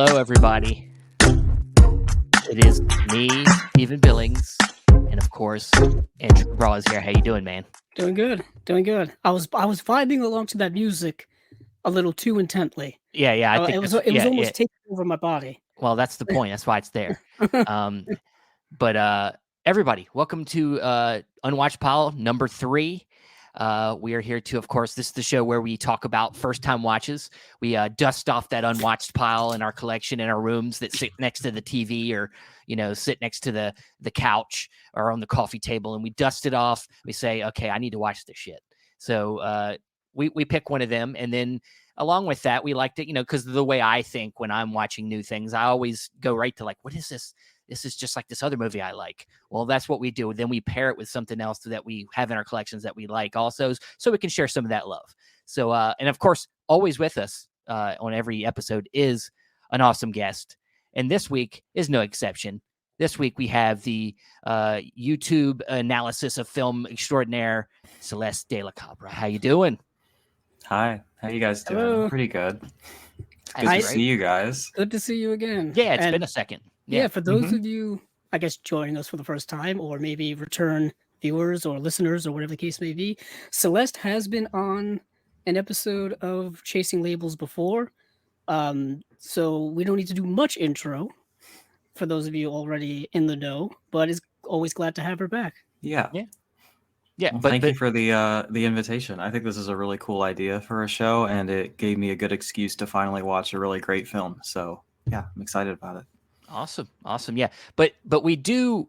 Hello, everybody. It is me, Stephen Billings, and of course, Andrew Cabra is here. How you doing, man? Doing good. I was vibing along to that music a little too intently. Yeah. I think It was almost taking over my body. Well, that's the point. That's why it's there. But everybody, welcome to Unwatched Pile number 3. We are here to, of course, this is the show where we talk about first-time watches. We dust off that unwatched pile in our collection in our rooms that sit next to the TV or, sit next to the couch or on the coffee table, and we dust it off. We say, okay, I need to watch this shit. So we pick one of them, and then along with that, we like to, because the way I think when I'm watching new things, I always go right to what is this? This is just like this other movie I like. Well, that's what we do. Then we pair it with something else that we have in our collections that we like also, so we can share some of that love. So, and of course, always with us on every episode is an awesome guest. And this week is no exception. This week we have the YouTube analysis of film extraordinaire, Celeste de la Cabra. How you doing? Hi. How you guys doing? Hello. Pretty good. Good to see you guys. Good to see you again. Yeah, it's been a second. Yeah, for those of you, I guess, joining us for the first time, or maybe return viewers or listeners or whatever the case may be, Celeste has been on an episode of Chasing Labels before, so we don't need to do much intro for those of you already in the know, but it's always glad to have her back. Yeah. Well, but thank you for the invitation. I think this is a really cool idea for a show, and it gave me a good excuse to finally watch a really great film. So yeah, I'm excited about it. Awesome. Yeah. But we do,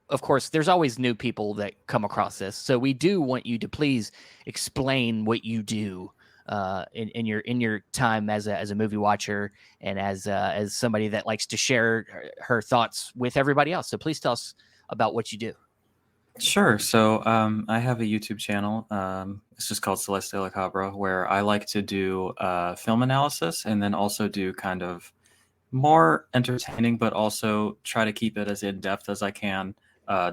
of course, there's always new people that come across this. So we do want you to please explain what you do in your time as a movie watcher and as somebody that likes to share her thoughts with everybody else. So please tell us about what you do. Sure. So I have a YouTube channel. It's just called Celeste de la Cabra, where I like to do film analysis and then also do kind of more entertaining, but also try to keep it as in-depth as I can,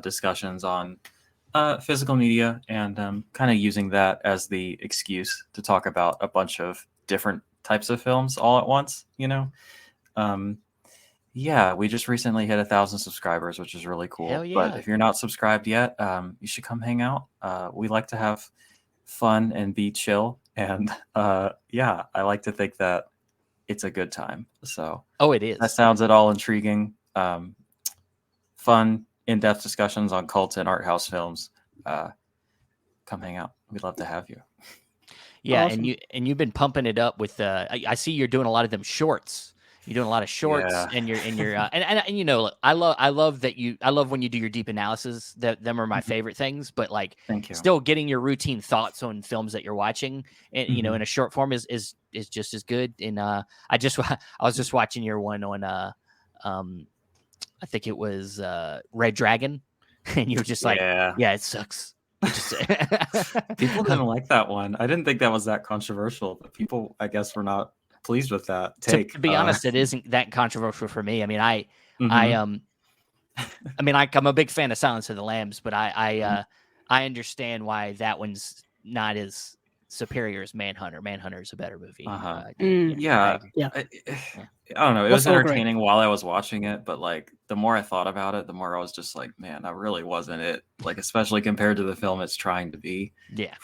discussions on physical media and kind of using that as the excuse to talk about a bunch of different types of films all at once, Yeah, we just recently hit 1,000 subscribers, which is really cool. Hell yeah. But if you're not subscribed yet, you should come hang out. We like to have fun and be chill. And I like to think that it's a good time. So it is. That sounds at all intriguing. Fun, in-depth discussions on cult and art house films. Come hang out. We'd love to have you. Yeah, Awesome. and you've been pumping it up with I see you're doing a lot of them shorts. You're doing a lot of shorts, Yeah. and you're and I love when you do your deep analysis. Them are my favorite things. But Thank you. still getting your routine thoughts on films that you're watching, and in a short form is just as good. And I was just watching your one on I think it was Red Dragon, and you were just like, yeah, it sucks. People didn't like that one. I didn't think that was that controversial, but people, I guess, were not pleased with that take. To be honest, it isn't that controversial for me. I mean, I'm a big fan of Silence of the Lambs, but I understand why that one's not as superior as Manhunter. Manhunter is a better movie. Yeah. I don't know. It was entertaining while I was watching it, but the more I thought about it, the more I was just like, man, that really wasn't it. Especially compared to the film it's trying to be. Yeah.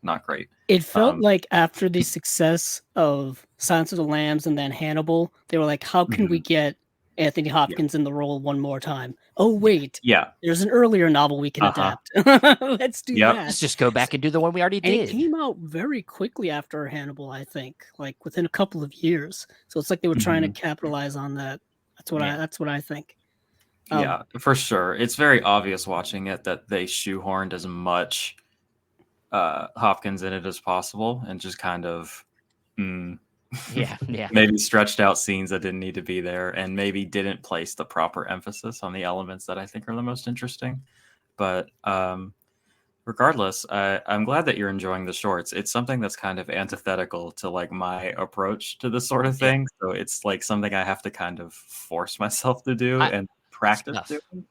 Not great. It felt like after the success of Silence of the Lambs and then Hannibal, they were like, how can we get Anthony Hopkins in the role one more time? Oh, wait. Yeah. There's an earlier novel we can adapt. Let's do that. Let's just go back and do the one we already did. And it came out very quickly after Hannibal, I think, within a couple of years. So it's like they were trying to capitalize on that. That's what I think. Yeah, for sure. It's very obvious watching it that they shoehorned as much Hopkins in it as possible and just kind of maybe stretched out scenes that didn't need to be there and maybe didn't place the proper emphasis on the elements that I think are the most interesting. But regardless, I'm glad that you're enjoying the shorts. It's something that's kind of antithetical to my approach to this sort of thing. So it's something I have to kind of force myself to do and practice doing.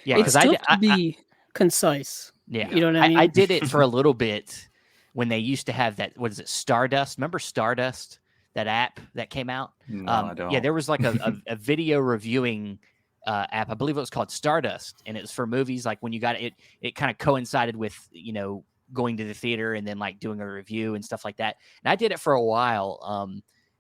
It's tough to be concise. Yeah, you know what I mean. I did it for a little bit when they used to have that. What is it? Stardust. Remember Stardust? that app that came out? No, I don't. Yeah, there was like a video reviewing app. I believe it was called Stardust, and it was for movies. Like when you got it, it kind of coincided with going to the theater and then like doing a review and stuff like that. And I did it for a while.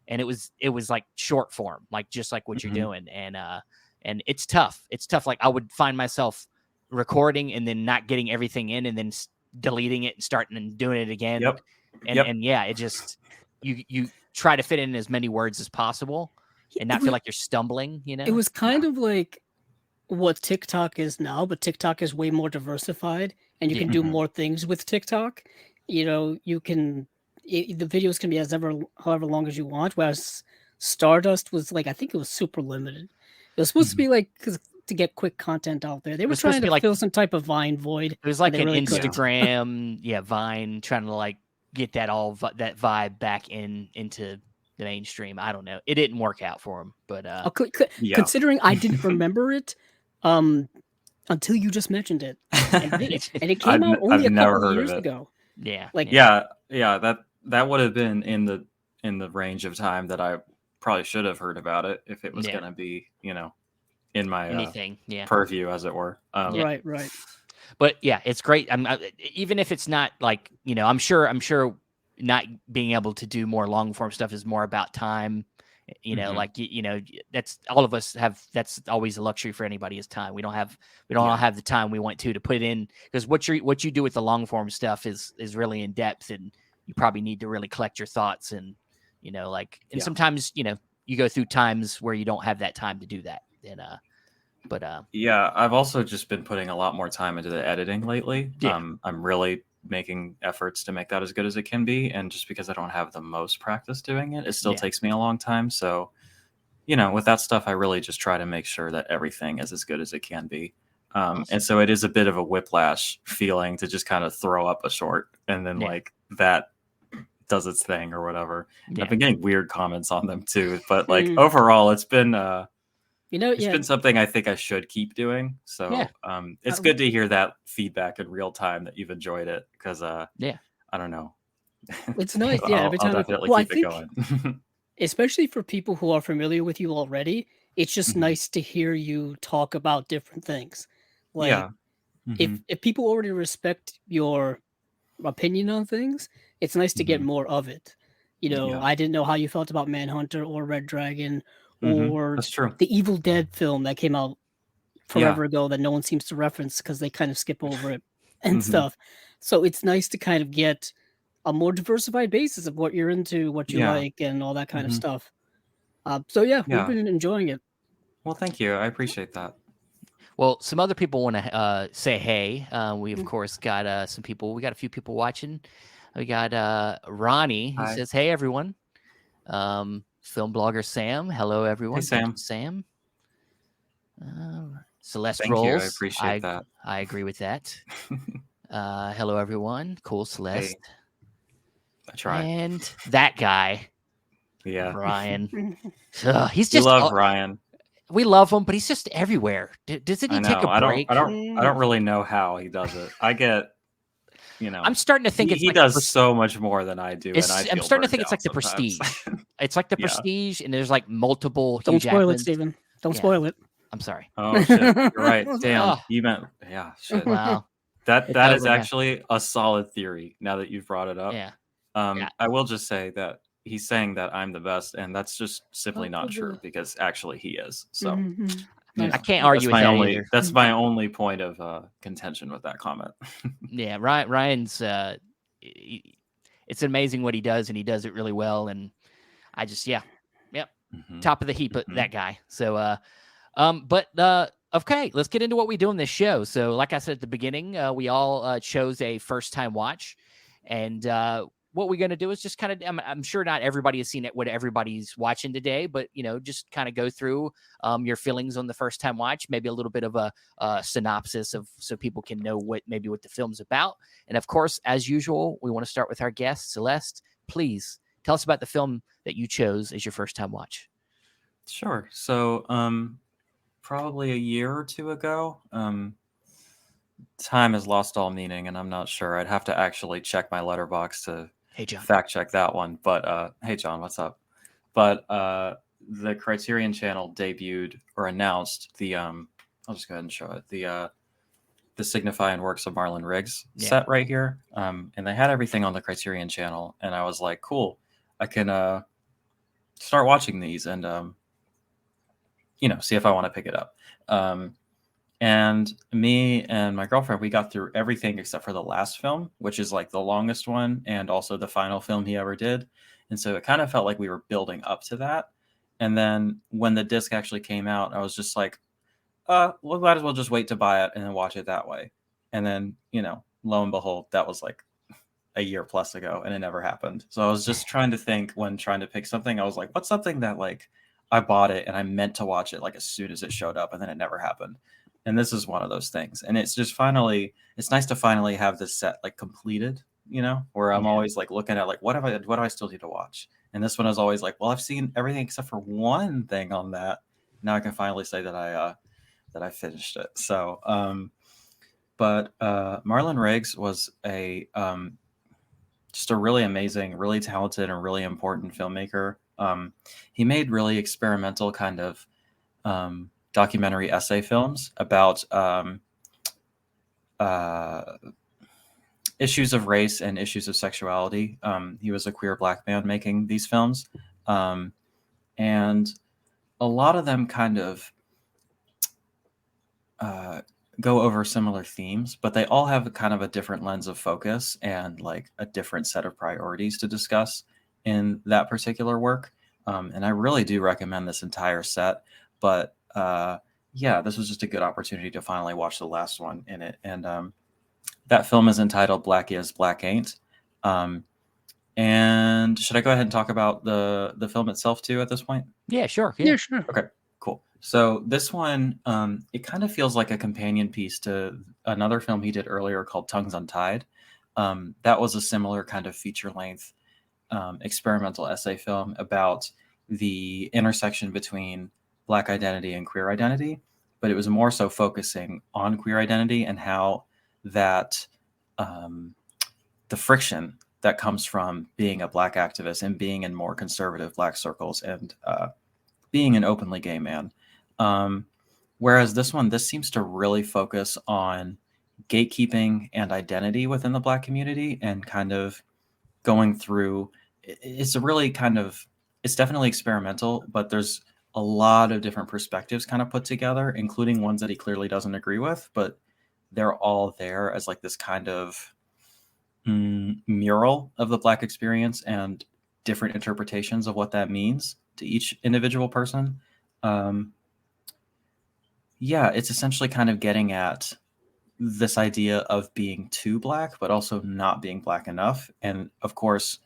And it was like short form, like just like what you're doing. And it's tough. It's tough. Like I would find myself recording and then not getting everything in and then deleting it and starting and doing it again. Yep. And yeah, it just, you try to fit in as many words as possible and not feel like you're stumbling, It was kind of like what TikTok is now, but TikTok is way more diversified and you can do more things with TikTok. You can, the videos can be however long as you want, whereas Stardust was like, I think it was super limited. It was supposed to be like to get quick content out there. They were trying to fill some type of Vine void. It was like an Instagram, Vine, trying to like get that that vibe back into the mainstream. I don't know. It didn't work out for him, but considering I didn't remember it until you just mentioned it, and it came out only a couple of years ago. Yeah, that would have been in the range of time that I probably should have heard about it if it was going to be in my purview, as it were. Right. But yeah, it's great. Even if it's not like I'm sure not being able to do more long form stuff is more about time. That's all of us have. That's always a luxury for anybody is time. We don't all have the time we want to put in, because what you do with the long form stuff is really in depth, and you probably need to really collect your thoughts and sometimes you go through times where you don't have that time to do that. And I've also just been putting a lot more time into the editing lately. I'm really making efforts to make that as good as it can be, and just because I don't have the most practice doing it, it still takes me a long time. So with that stuff, I really just try to make sure that everything is as good as it can be. And so it is a bit of a whiplash feeling to just kind of throw up a short and then like that does its thing or whatever. I've been getting weird comments on them too, but like overall it's been it's been something I think I should keep doing. So it's good to hear that feedback in real time that you've enjoyed it, because I don't know. It's nice. Every time I'll definitely keep it going. Especially for people who are familiar with you already, it's just nice to hear you talk about different things. Like if people already respect your opinion on things, it's nice to get more of it. I didn't know how you felt about Manhunter or Red Dragon or That's true. the Evil Dead film that came out forever ago that no one seems to reference because they kind of skip over it and stuff. So it's nice to kind of get a more diversified basis of what you're into, what you like, and all that kind of stuff. We've been enjoying it. Well, thank you. I appreciate that. Well, some other people want to say hey. We, of course, got some people. We got a few people watching. We got Ronnie, who says, hey, everyone. Film blogger Sam. Hello, everyone. Hey, Sam. Sam. Celeste Thank Rolls. you. I appreciate that. I agree with that. Hello, everyone. Cool, Celeste. Hey. I tried. And that guy. Yeah. Ryan. He's just. We love Ryan. We love him, but he's just everywhere. Doesn't he take a break? I don't really know how he does it. I get, I'm starting to think he does so much more than I do. I'm starting to think it's like the Prestige. It's like the Prestige, and there's like multiple. Don't spoil it, Steven. Don't spoil it. I'm sorry. Oh shit! You're right. Damn. You meant shit. Wow. That is actually a solid theory. Now that you've brought it up. Yeah. I will just say that he's saying that I'm the best, and that's just simply not true, because actually he is. So I can't argue with that either. That's my only point of contention with that comment. Yeah, Ryan's it's amazing what he does, and he does it really well. And I just top of the heap, that guy. So okay, let's get into what we do in this show. So like I said at the beginning, we all chose a first time watch, and what we're going to do is just kind of, I'm sure not everybody has seen it, what everybody's watching today, but, just kind of go through your feelings on the first time watch, maybe a little bit of a synopsis so people can know what the film's about. And of course, as usual, we want to start with our guest, Celeste. Please tell us about the film that you chose as your first time watch. Sure. So probably a year or two ago, time has lost all meaning, and I'm not sure. I'd have to actually check my letterbox to fact check that one. But hey, John, what's up? But the Criterion Channel debuted or announced the I'll just go ahead and show it, the Signifying Works of Marlon Riggs set right here, and they had everything on the Criterion Channel, and I was like, cool, I can start watching these and see if I want to pick it up. And me and my girlfriend, we got through everything except for the last film, which is like the longest one and also the final film he ever did. And so it kind of felt like we were building up to that. And then when the disc actually came out, I was just like, we might as well just wait to buy it and then watch it that way. And then, lo and behold, that was like a year plus ago and it never happened. So I was just trying to think when trying to pick something. I was like, what's something that like I bought it and I meant to watch it like as soon as it showed up and then it never happened. And this is one of those things. And it's just it's nice to finally have this set like completed, where I'm always like looking at like, what do I still need to watch? And this one is always like, well, I've seen everything except for one thing on that. Now I can finally say that I finished it. So, but Marlon Riggs was just a really amazing, really talented, and really important filmmaker. He made really experimental kind of documentary essay films about issues of race and issues of sexuality. He was a queer Black man making these films. And a lot of them kind of go over similar themes, but they all have kind of a different lens of focus and like a different set of priorities to discuss in that particular work. And I really do recommend this entire set. But this was just a good opportunity to finally watch the last one in it. And that film is entitled Black Is, Black Ain't. And should I go ahead and talk about the film itself too at this point? Yeah, sure. Yeah, sure. Okay, cool. So this one, it kind of feels like a companion piece to another film he did earlier called Tongues Untied. That was a similar kind of feature-length experimental essay film about the intersection between Black identity and queer identity, but it was more so focusing on queer identity and how that the friction that comes from being a Black activist and being in more conservative Black circles and being an openly gay man. Whereas this seems to really focus on gatekeeping and identity within the Black community and kind of going through. It's a really it's definitely experimental, but there's a lot of different perspectives kind of put together, including ones that he clearly doesn't agree with, but they're all there as like this kind of mural of the Black experience and different interpretations of what that means to each individual person. It's essentially kind of getting at this idea of being too Black, but also not being Black enough. And of course,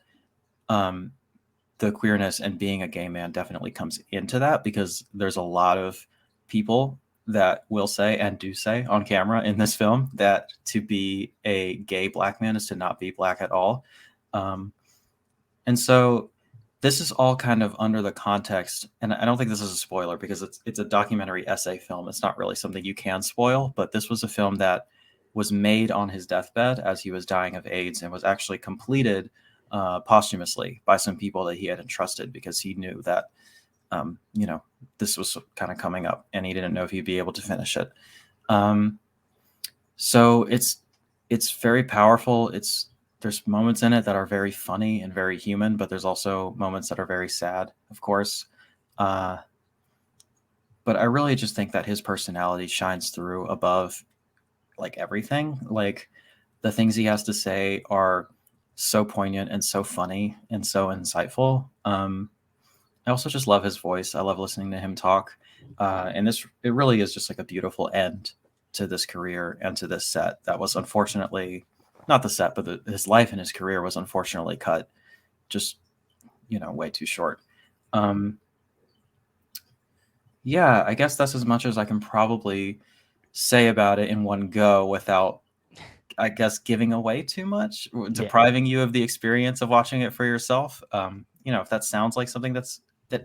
the queerness and being a gay man definitely comes into that, because there's a lot of people that will say and do say on camera in this film that to be a gay Black man is to not be Black at all. And so this is all kind of under the context, and I don't think this is a spoiler because it's a documentary essay film. It's not really something you can spoil, but this was a film that was made on his deathbed as he was dying of AIDS and was actually completed posthumously by some people that he had entrusted, because he knew that this was kind of coming up and he didn't know if he'd be able to finish it. So it's very powerful. There's moments in it that are very funny and very human, but there's also moments that are very sad, of course. But I really just think that his personality shines through above like everything. Like the things he has to say are so poignant and so funny and so insightful. I also just love his voice. I love listening to him talk. And it really is just like a beautiful end to this career and to this set that was unfortunately, not the set, but his life and his career was unfortunately cut just, way too short. I guess that's as much as I can probably say about it in one go without, I guess, giving away too much, depriving you of the experience of watching it for yourself. If that sounds like something that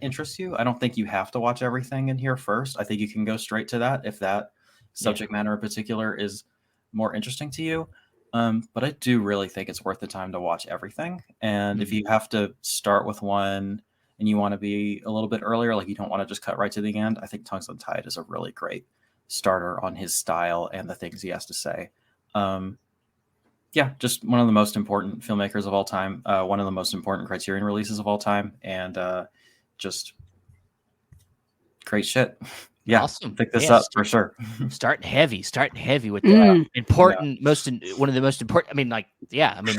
interests you, I don't think you have to watch everything in here first. I think you can go straight to that if that subject matter in particular is more interesting to you. But I do really think it's worth the time to watch everything. And if you have to start with one and you want to be a little bit earlier, like you don't want to just cut right to the end, I think Tongues Untied is a really great starter on his style and the things he has to say. Yeah, just one of the most important filmmakers of all time, one of the most important Criterion releases of all time, and just great shit. Yeah, Awesome. pick this Yeah, up for sure. starting heavy with the important, one of the most important. I mean, like, yeah, I mean,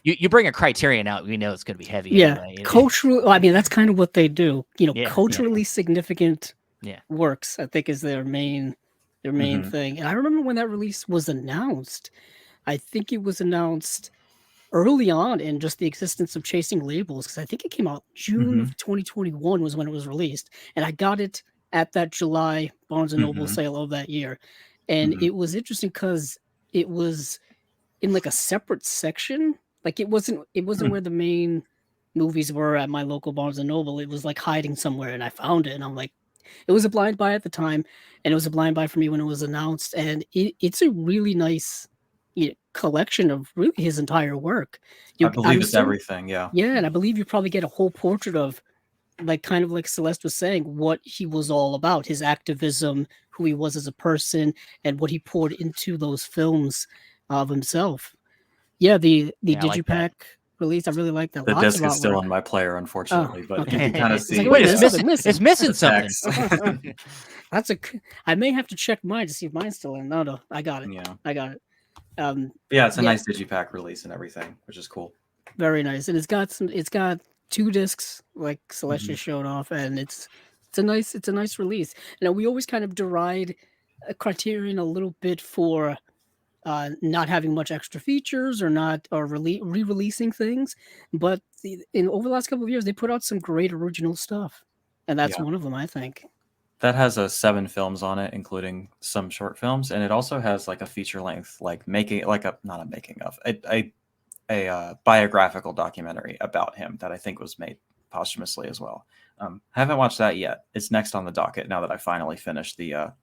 you bring a Criterion out, we know it's going to be heavy. Yeah, anyway. cultural. I mean, that's kind of what they do. You know, Yeah. culturally significant Yeah. works, I think, is their main thing. And I remember when that release was announced. I think it was announced early on in just the existence of Chasing Labels, because I think it came out June of 2021 was when it was released, and I got it at that July Barnes and Noble sale of that year. And it was interesting because it was in like a separate section. Like it wasn't where the main movies were at my local Barnes and Noble. It was like hiding somewhere, and I found it, and I'm like, it was a blind buy at the time, and it was a blind buy for me when it was announced. And it's a really nice, you know, collection of really his entire work. I believe it's everything. Yeah. Yeah, and I believe you probably get a whole portrait of, like, kind of like Celeste was saying, what he was all about, his activism, who he was as a person, and what he poured into those films of himself. Yeah, the Yeah, I like Digipack release, I really like that. The Lots disc of is still artwork. on my player, unfortunately, but okay. you can kind of It's see like, wait, it's there's something it's missing something. text. That's I may have to check mine to see if mine's still in. No, I got it. Yeah. I got it. Yeah, it's a nice Digipack release and everything, which is cool. Very nice, and it's got 2 discs like Celeste just showed off, and it's a nice release. Now we always kind of deride Criterion a little bit for not having much extra features or not or re-releasing things, but over the last couple of years they put out some great original stuff, and that's one of them, I think. That has 7 films on it, including some short films, and it also has like a feature length, like making like a not a making of a biographical documentary about him that I think was made posthumously as well. I haven't watched that yet. It's next on the docket now that I finally finished the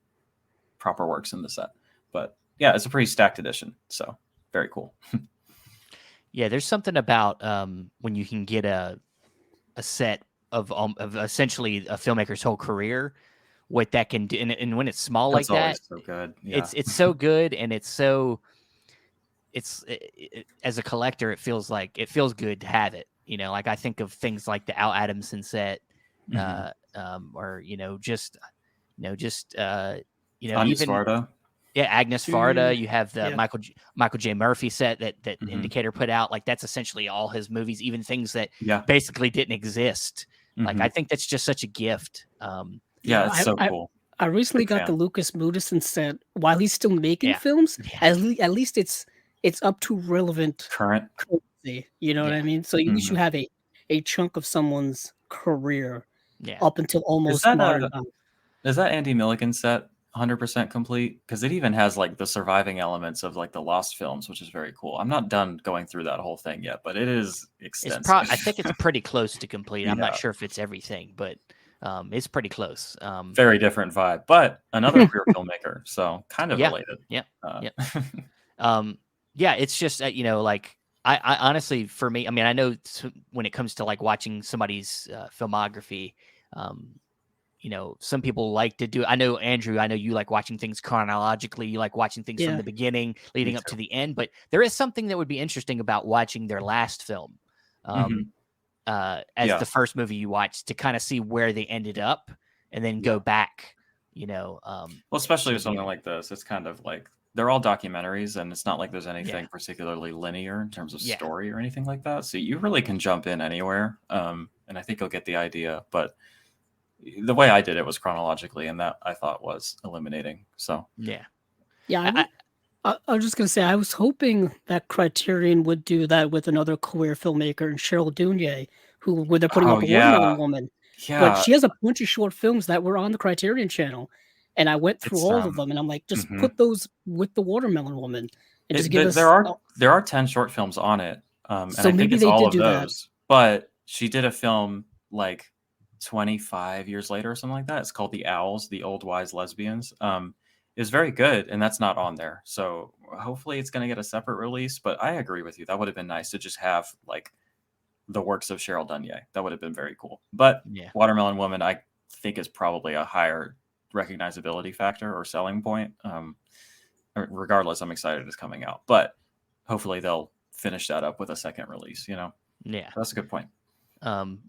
proper works in the set. But yeah, it's a pretty stacked edition, so very cool. Yeah, there's something about when you can get a set of essentially a filmmaker's whole career, what that can do, and when it's small That's like that, so good. Yeah. It's so good, and it's so as a collector, it feels good to have it. You know, like I think of things like the Al Adamson set, or just Agnes even Varda. Yeah, Agnes Varda. You have the Michael J. Murphy set that Indicator put out. Like that's essentially all his movies, even things that basically didn't exist. Like I think that's just such a gift. It's so cool. I recently got the Lucas Moodysson set while he's still making films. At least it's up to relevant currency. You know what I mean? So at least you have a chunk of someone's career up until almost modern time. Is that Andy Milligan's set 100% complete? Because it even has like the surviving elements of like the Lost films, which is very cool. I'm not done going through that whole thing yet, but it is extensive. I think it's pretty close to complete. I'm not sure if it's everything, but it's pretty close. Very different vibe, but another queer filmmaker, so kind of related. Yeah, it's just like I honestly, for me, I mean, I know when it comes to like watching somebody's filmography, some people like to do. I know Andrew, I know you like watching things chronologically. You like watching things from the beginning leading up to the end. But there is something that would be interesting about watching their last film as the first movie you watched, to kind of see where they ended up and then go back. Well, especially with something like this, it's kind of like they're all documentaries, and it's not like there's anything particularly linear in terms of story or anything like that. So you really can jump in anywhere, and I think you'll get the idea. But the way I did it was chronologically, and that I thought was illuminating. So I was just gonna say, I was hoping that Criterion would do that with another queer filmmaker, and Cheryl Dunye, where they're putting out the Watermelon Woman. But she has a bunch of short films that were on the Criterion channel, and I went through all of them, and I'm like, just put those with the Watermelon Woman, and just give us. There are 10 short films on it, and so I maybe think it's they all did of do those. that. But she did a film like 25 years later or something like that. It's called The Owls, The Old Wise Lesbians. It was very good, and that's not on there. So hopefully it's going to get a separate release. But I agree with you. That would have been nice to just have like the works of Cheryl Dunye. That would have been very cool. But Yeah. Watermelon Woman, I think, is probably a higher recognizability factor or selling point. Regardless, I'm excited it's coming out. But hopefully they'll finish that up with a second release, you know? Yeah. That's a good point.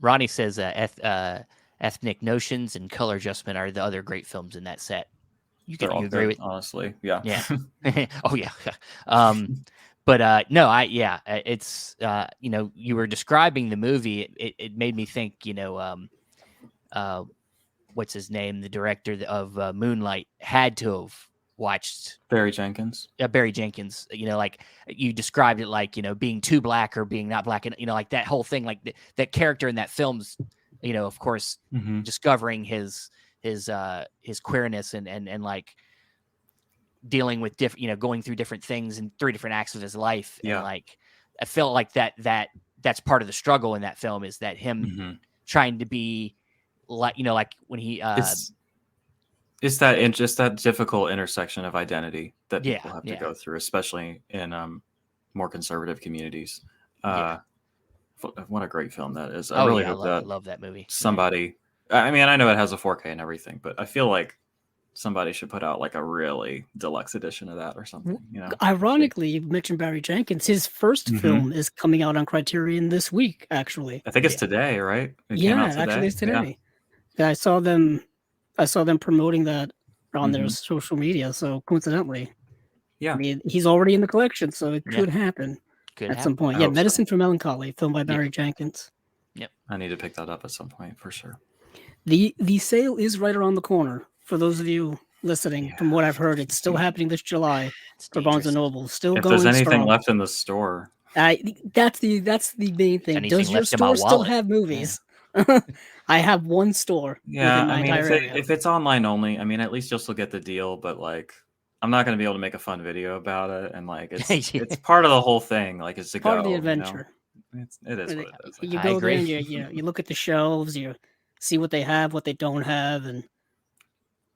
Ronnie says Ethnic Notions and Color Adjustment are the other great films in that set. You all agree good, with? honestly. Yeah. Yeah. Oh yeah. But no, it's you know, you were describing the movie. It made me think, you know, what's his name? The director of Moonlight had to have watched Barry Jenkins. Barry Jenkins. You know, like you described it, like, you know, being too black or being not black, and you know, like that whole thing, like that character in that film's, you know, of course, discovering his queerness and like dealing with different, you know, going through different things in 3 different acts of his life. Yeah. And like, I felt like that's part of the struggle in that film, is that him trying to be like, you know, like when he, it's that difficult intersection of identity that people have to go through, especially in more conservative communities. What a great film that is. I really hope I love that movie. Somebody, I mean, I know it has a 4K and everything, but I feel like somebody should put out like a really deluxe edition of that or something, you know? Ironically, you mentioned Barry Jenkins. His first film is coming out on Criterion this week, actually. I think it's today, right? It yeah, came out today. Actually it's today. Yeah. I saw them promoting that on their social media, so coincidentally. Yeah. I mean, he's already in the collection, so it could happen some point. Yeah, Medicine for Melancholy, filmed by Barry Jenkins. Yep. I need to pick that up at some point for sure. The sale is right around the corner. For those of you listening, from what I've heard, it's still happening this July for Barnes and Noble. Still if going there's anything strong. left in the store, that's the main thing. Does your store still have movies? I have one store. Yeah, I mean, if it's online only, I mean, at least you'll still get the deal. But like, I'm not going to be able to make a fun video about it, and like, it's part of the whole thing. Like, it's part of the adventure. You know? It is what it is. You go there and you look at the shelves, you see what they have, what they don't have, and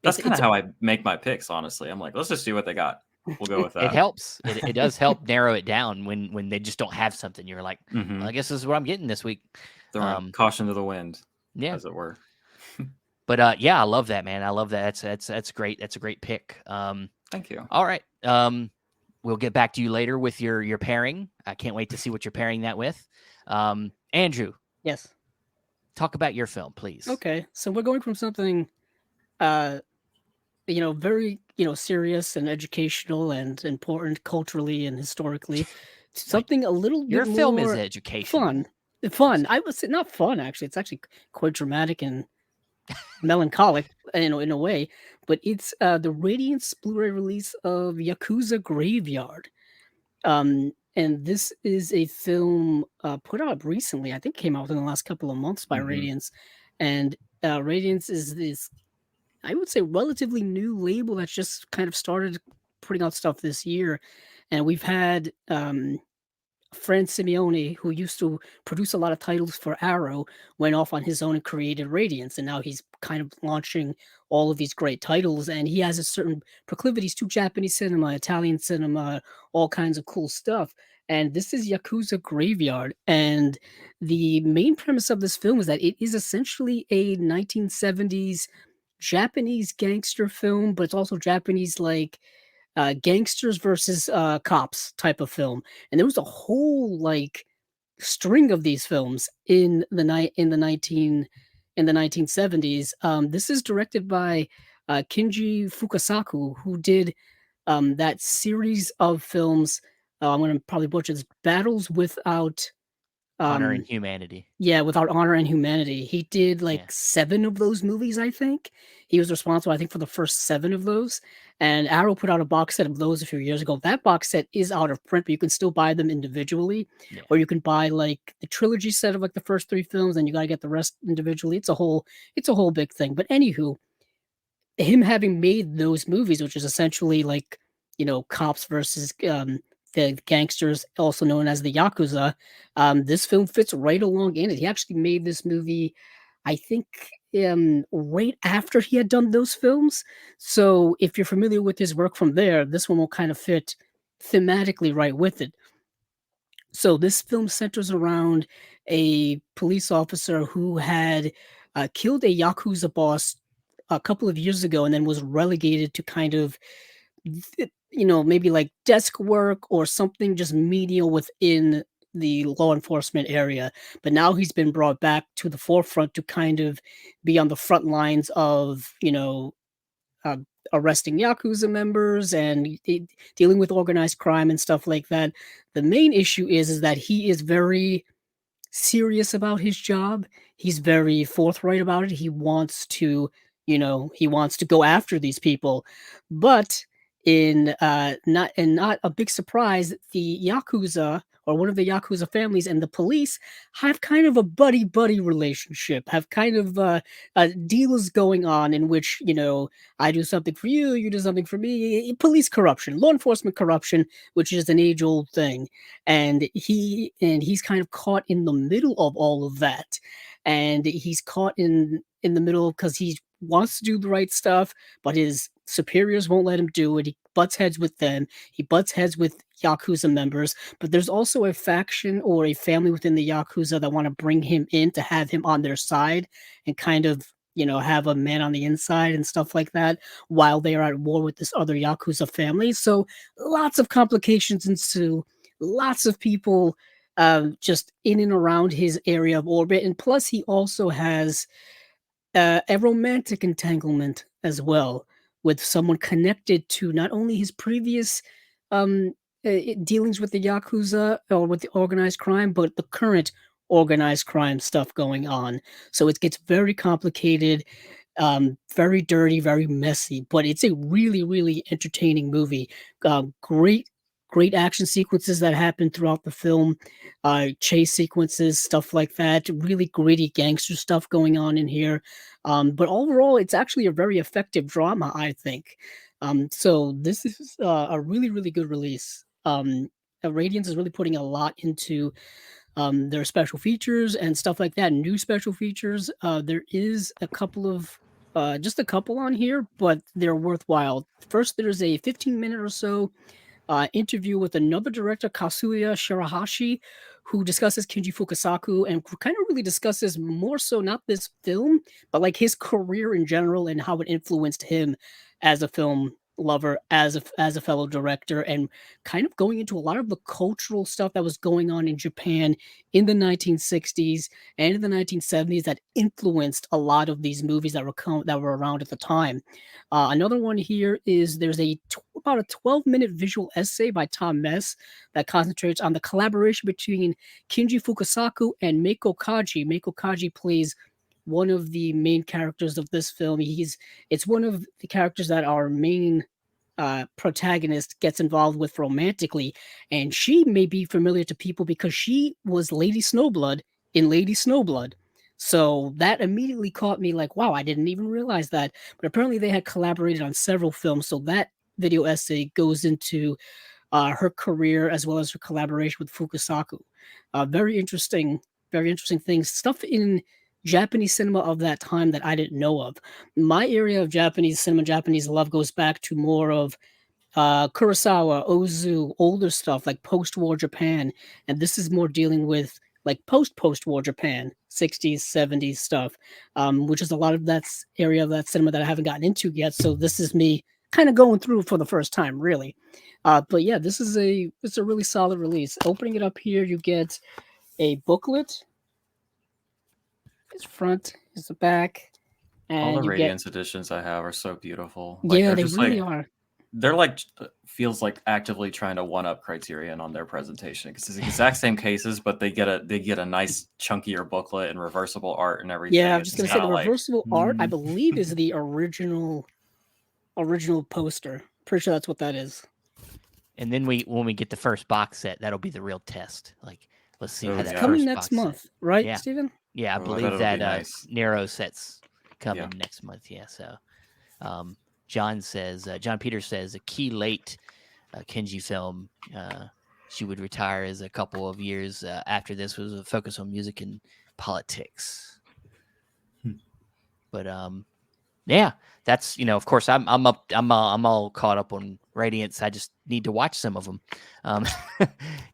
that's kind of how I make my picks. Honestly, I'm like, let's just see what they got. We'll go with that. It helps. It does help narrow it down when they just don't have something. You're like, well, I guess this is what I'm getting this week. Caution to the wind, yeah, as it were. But yeah, I love that, man. I love that. That's great. That's a great pick. Thank you. All right. We'll get back to you later with your pairing. I can't wait to see what you're pairing that with. Andrew. Yes. Talk about your film, please. Okay. So we're going from something, very, serious and educational and important culturally and historically, to something a little bit more. Your film is educational. Fun. I would say not fun, actually. It's actually quite dramatic and melancholic, in a way. But it's the Radiance Blu-ray release of Yakuza Graveyard. And this is a film put out recently. I think came out in the last couple of months by Radiance. And Radiance is this, I would say, relatively new label that's just kind of started putting out stuff this year. And we've had Fran Simeone, who used to produce a lot of titles for Arrow, went off on his own and created Radiance. And now he's kind of launching all of these great titles. And he has a certain proclivities to Japanese cinema, Italian cinema, all kinds of cool stuff. And this is Yakuza Graveyard. And the main premise of this film is that it is essentially a 1970s Japanese gangster film, but it's also Japanese, like, gangsters versus cops type of film. And there was a whole like string of these films in the 1970s. This is directed by Kinji Fukasaku, who did that series of films. I'm going to probably butcher this. Battles Without Honor and Humanity. Yeah, Without Honor and Humanity. He did 7 of those movies, I think. He was responsible, I think, for the first 7 of those. And Arrow put out a box set of those a few years ago. That box set is out of print, but you can still buy them individually. Yeah. Or you can buy like the trilogy set of like the first 3 films, and you got to get the rest individually. It's a whole big thing. But anywho, him having made those movies, which is essentially like, cops versus the gangsters, also known as the Yakuza, this film fits right along in it. He actually made this movie, I think, right after he had done those films. So if you're familiar with his work from there, this one will kind of fit thematically right with it. So this film centers around a police officer who had killed a yakuza boss a couple of years ago, and then was relegated to kind of maybe like desk work or something just menial within the law enforcement area. But now he's been brought back to the forefront to kind of be on the front lines of, uh, arresting yakuza members and dealing with organized crime and stuff like that. The main issue is that he is very serious about his job. He's very forthright about it. He wants to go after these people. But not a big surprise, the Yakuza or one of the Yakuza families and the police have kind of a buddy-buddy relationship, have kind of deals going on in which, I do something for you, you do something for me. Police corruption, law enforcement corruption, which is an age-old thing. And he's kind of caught in the middle of all of that, and he's caught in the middle because he wants to do the right stuff, but his superiors won't let him do it. He butts heads with them. He butts heads with yakuza members, but there's also a faction or a family within the yakuza that want to bring him in to have him on their side and kind of have a man on the inside and stuff like that while they are at war with this other yakuza family. So lots of complications ensue, lots of people just in and around his area of orbit. And plus, he also has a romantic entanglement as well with someone connected to not only his previous um, dealings with the Yakuza or with the organized crime, but the current organized crime stuff going on. So it gets very complicated, very dirty, very messy, but it's a really, really entertaining movie. Great action sequences that happen throughout the film, chase sequences, stuff like that. Really gritty gangster stuff going on in here. But overall, it's actually a very effective drama, I think. So this is a really, really good release. Radiance is really putting a lot into their special features and stuff like that, new special features. There is just a couple on here, but they're worthwhile. First, there's a 15-minute or so interview with another director, Kazuya Shirahashi, who discusses Kinji Fukasaku and kind of really discusses more so not this film, but like his career in general and how it influenced him as a film lover, as a fellow director, and kind of going into a lot of the cultural stuff that was going on in Japan in the 1960s and in the 1970s that influenced a lot of these movies that were around at the time. Another one here is there's about a 12-minute visual essay by Tom Mess that concentrates on the collaboration between Kinji Fukasaku and Meiko Kaji. Meiko Kaji plays one of the main characters of this film. It's one of the characters that our main protagonist gets involved with romantically, and she may be familiar to people because she was Lady Snowblood in Lady Snowblood. So that immediately caught me like, wow, I didn't even realize that. But apparently they had collaborated on several films. So that video essay goes into her career as well as her collaboration with Fukasaku. Very interesting things. Stuff in Japanese cinema of that time that I didn't know of. My area of Japanese cinema, Japanese love goes back to more of Kurosawa, Ozu, older stuff like post-war Japan, and this is more dealing with like post-war Japan, 60s, 70s stuff, which is a lot of that area of that cinema that I haven't gotten into yet. So this is me kind of going through for the first time, really. But yeah, it's a really solid release. Opening it up here, you get a booklet. His front, his back, All the and you get Radiance editions I have are so beautiful. yeah, They're they just really like are. they're like feels like actively trying to one up Criterion on their presentation because it's the exact same cases, but they get a nice chunkier booklet and reversible art and everything. Yeah, I was It's just gonna just say kind the of like reversible art, I believe, is the original poster. Pretty sure that's what that is. And then when we get the first box set, that'll be the real test. Like, let's see how Oh, that yeah. Coming first next box month, set. right, Yeah, Steven? yeah, I Oh, I bet believe it'll be that nice. Nero set's coming Yeah. next month. Yeah, so John Peter says a key late Kenji film. She would retire as a couple of years after this was a focus on music and politics. Hmm. But Yeah, that's of course I'm all caught up on Radiance. I just need to watch some of them. Um,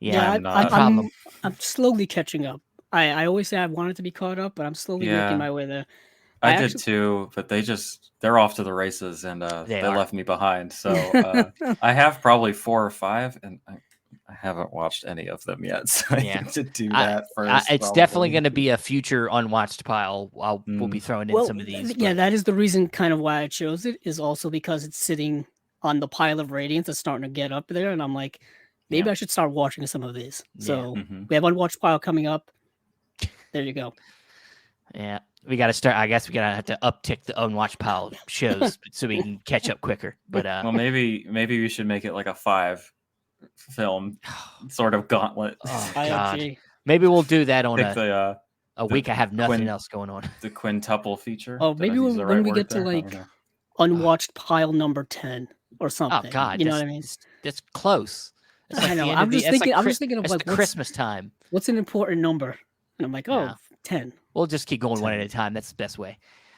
yeah, I'm no not. problem. I'm slowly catching up. I always say I wanted to be caught up, but I'm slowly making Yeah, my way there. I I did actually too, but they're off to the races, and They they are. left me behind. So I have probably 4 or 5, and I haven't watched any of them yet. So I Yeah, need to do that first, it's definitely probably. going to be a future unwatched pile. We'll be Mm, throwing in well, some of these, yeah, but that is the reason kind of why I chose it is also because it's sitting on the pile of Radiance that's starting to get up there, and I'm like, maybe yeah, I should start watching some of these. yeah, So hmm we have unwatched pile coming up. There you go. yeah. We got to start. I guess we gotta have to uptick the unwatched pile shows so we can catch up quicker. But Well, maybe we should make it like a 5 film sort of gauntlet. oh god, IFG. maybe we'll do that on Pick the a the week I have nothing quin else going on. the quintuple feature. Oh, Did I maybe use the when right we word get to there? I don't like know. unwatched pile number 10 or Oh something. god, You know what I mean? that's close. It's like I the know. end of the. I'm just thinking of It's like the Christmas time. what's an important number, and I'm like, Yeah. oh, 10. We'll just keep going one at 10. a time. That's the best way.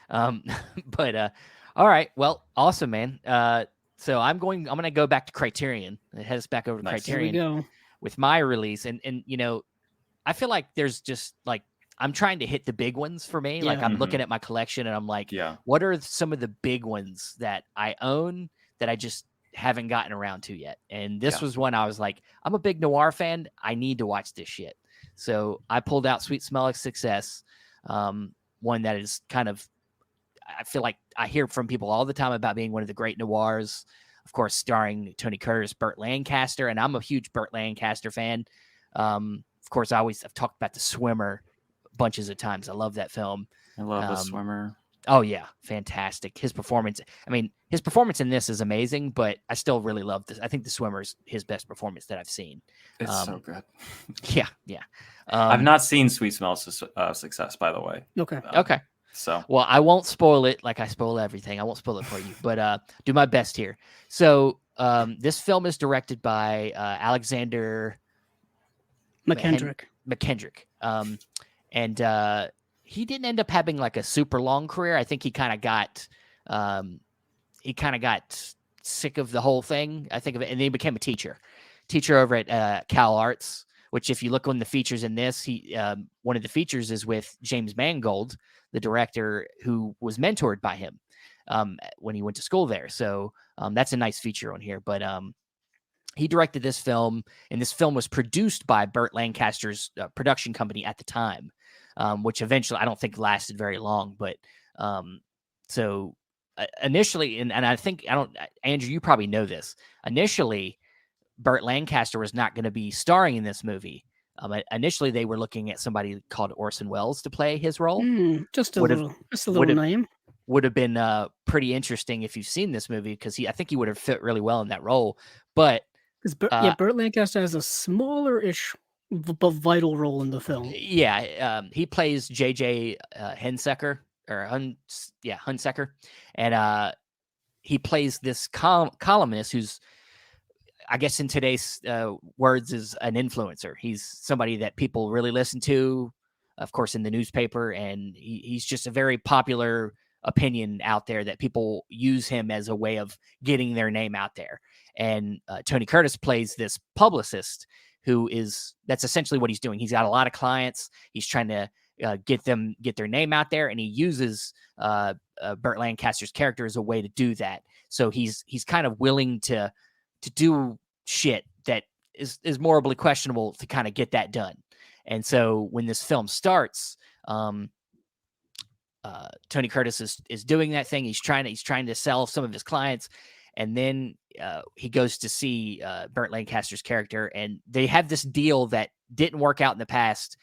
Um, but all right. Well, awesome, man. So I'm gonna go back to Criterion. It heads us back over to Nice. Here we Criterion go. with my release, and I feel like there's just like I'm trying to hit the big ones for me. Like Yeah. I'm looking Mhm. at my collection and I'm like, Yeah. what are some of the big ones that I own that I just haven't gotten around to yet? And this Yeah. was one I was like, I'm a big noir fan. I need to watch this shit. So I pulled out Sweet Smell of Success, one that is kind of, I feel like I hear from people all the time about being one of the great noirs. Of course, starring Tony Curtis, Burt Lancaster, and I'm a huge Burt Lancaster fan. Of course, I've talked about The Swimmer bunches of times. I love that film. I love The Swimmer. Oh yeah, fantastic. His performance. I mean, his performance in this is amazing, but I still really love this. I think The Swimmer is his best performance that I've seen. It's so good. Yeah, yeah. I've not seen Sweet Smells of Success, by the way. Okay. Okay. So Well, I won't spoil it like I spoil everything. I won't spoil it for you, but do my best here. So this film is directed by Alexander McKendrick. McKendrick. And he didn't end up having like a super long career. I think he kind of got sick of the whole thing. I think of it, and then he became a teacher over at Cal Arts. Which, if you look on the features in this, one of the features is with James Mangold, the director who was mentored by him when he went to school there. So that's a nice feature on here. But he directed this film, and this film was produced by Burt Lancaster's production company at the time, which eventually I don't think lasted very long. But so initially, and I think Andrew, you probably know this. Initially, Burt Lancaster was not going to be starring in this movie. Initially, they were looking at somebody called Orson Welles to play his role. Just a Would have- little name. Would have been pretty interesting if you've seen this movie because I think he would have fit really well in that role. But Because Burt Lancaster has a smaller-ish but vital role in the film. yeah, he plays J.J. Hunsaker Hunsaker, and he plays this columnist who's, I guess in today's words, is an influencer. He's somebody that people really listen to, of course, in the newspaper, and he's just a very popular opinion out there that people use him as a way of getting their name out there. And Tony Curtis plays this publicist that's essentially what he's doing. He's got a lot of clients. He's trying to get their name out there, and he uses Burt Lancaster's character as a way to do that. So he's kind of willing to do shit that is morally questionable to kind of get that done. And so when this film starts, Tony Curtis is doing that thing. He's trying to sell some of his clients, and then he goes to see Burt Lancaster's character, and they have this deal that didn't work out in the past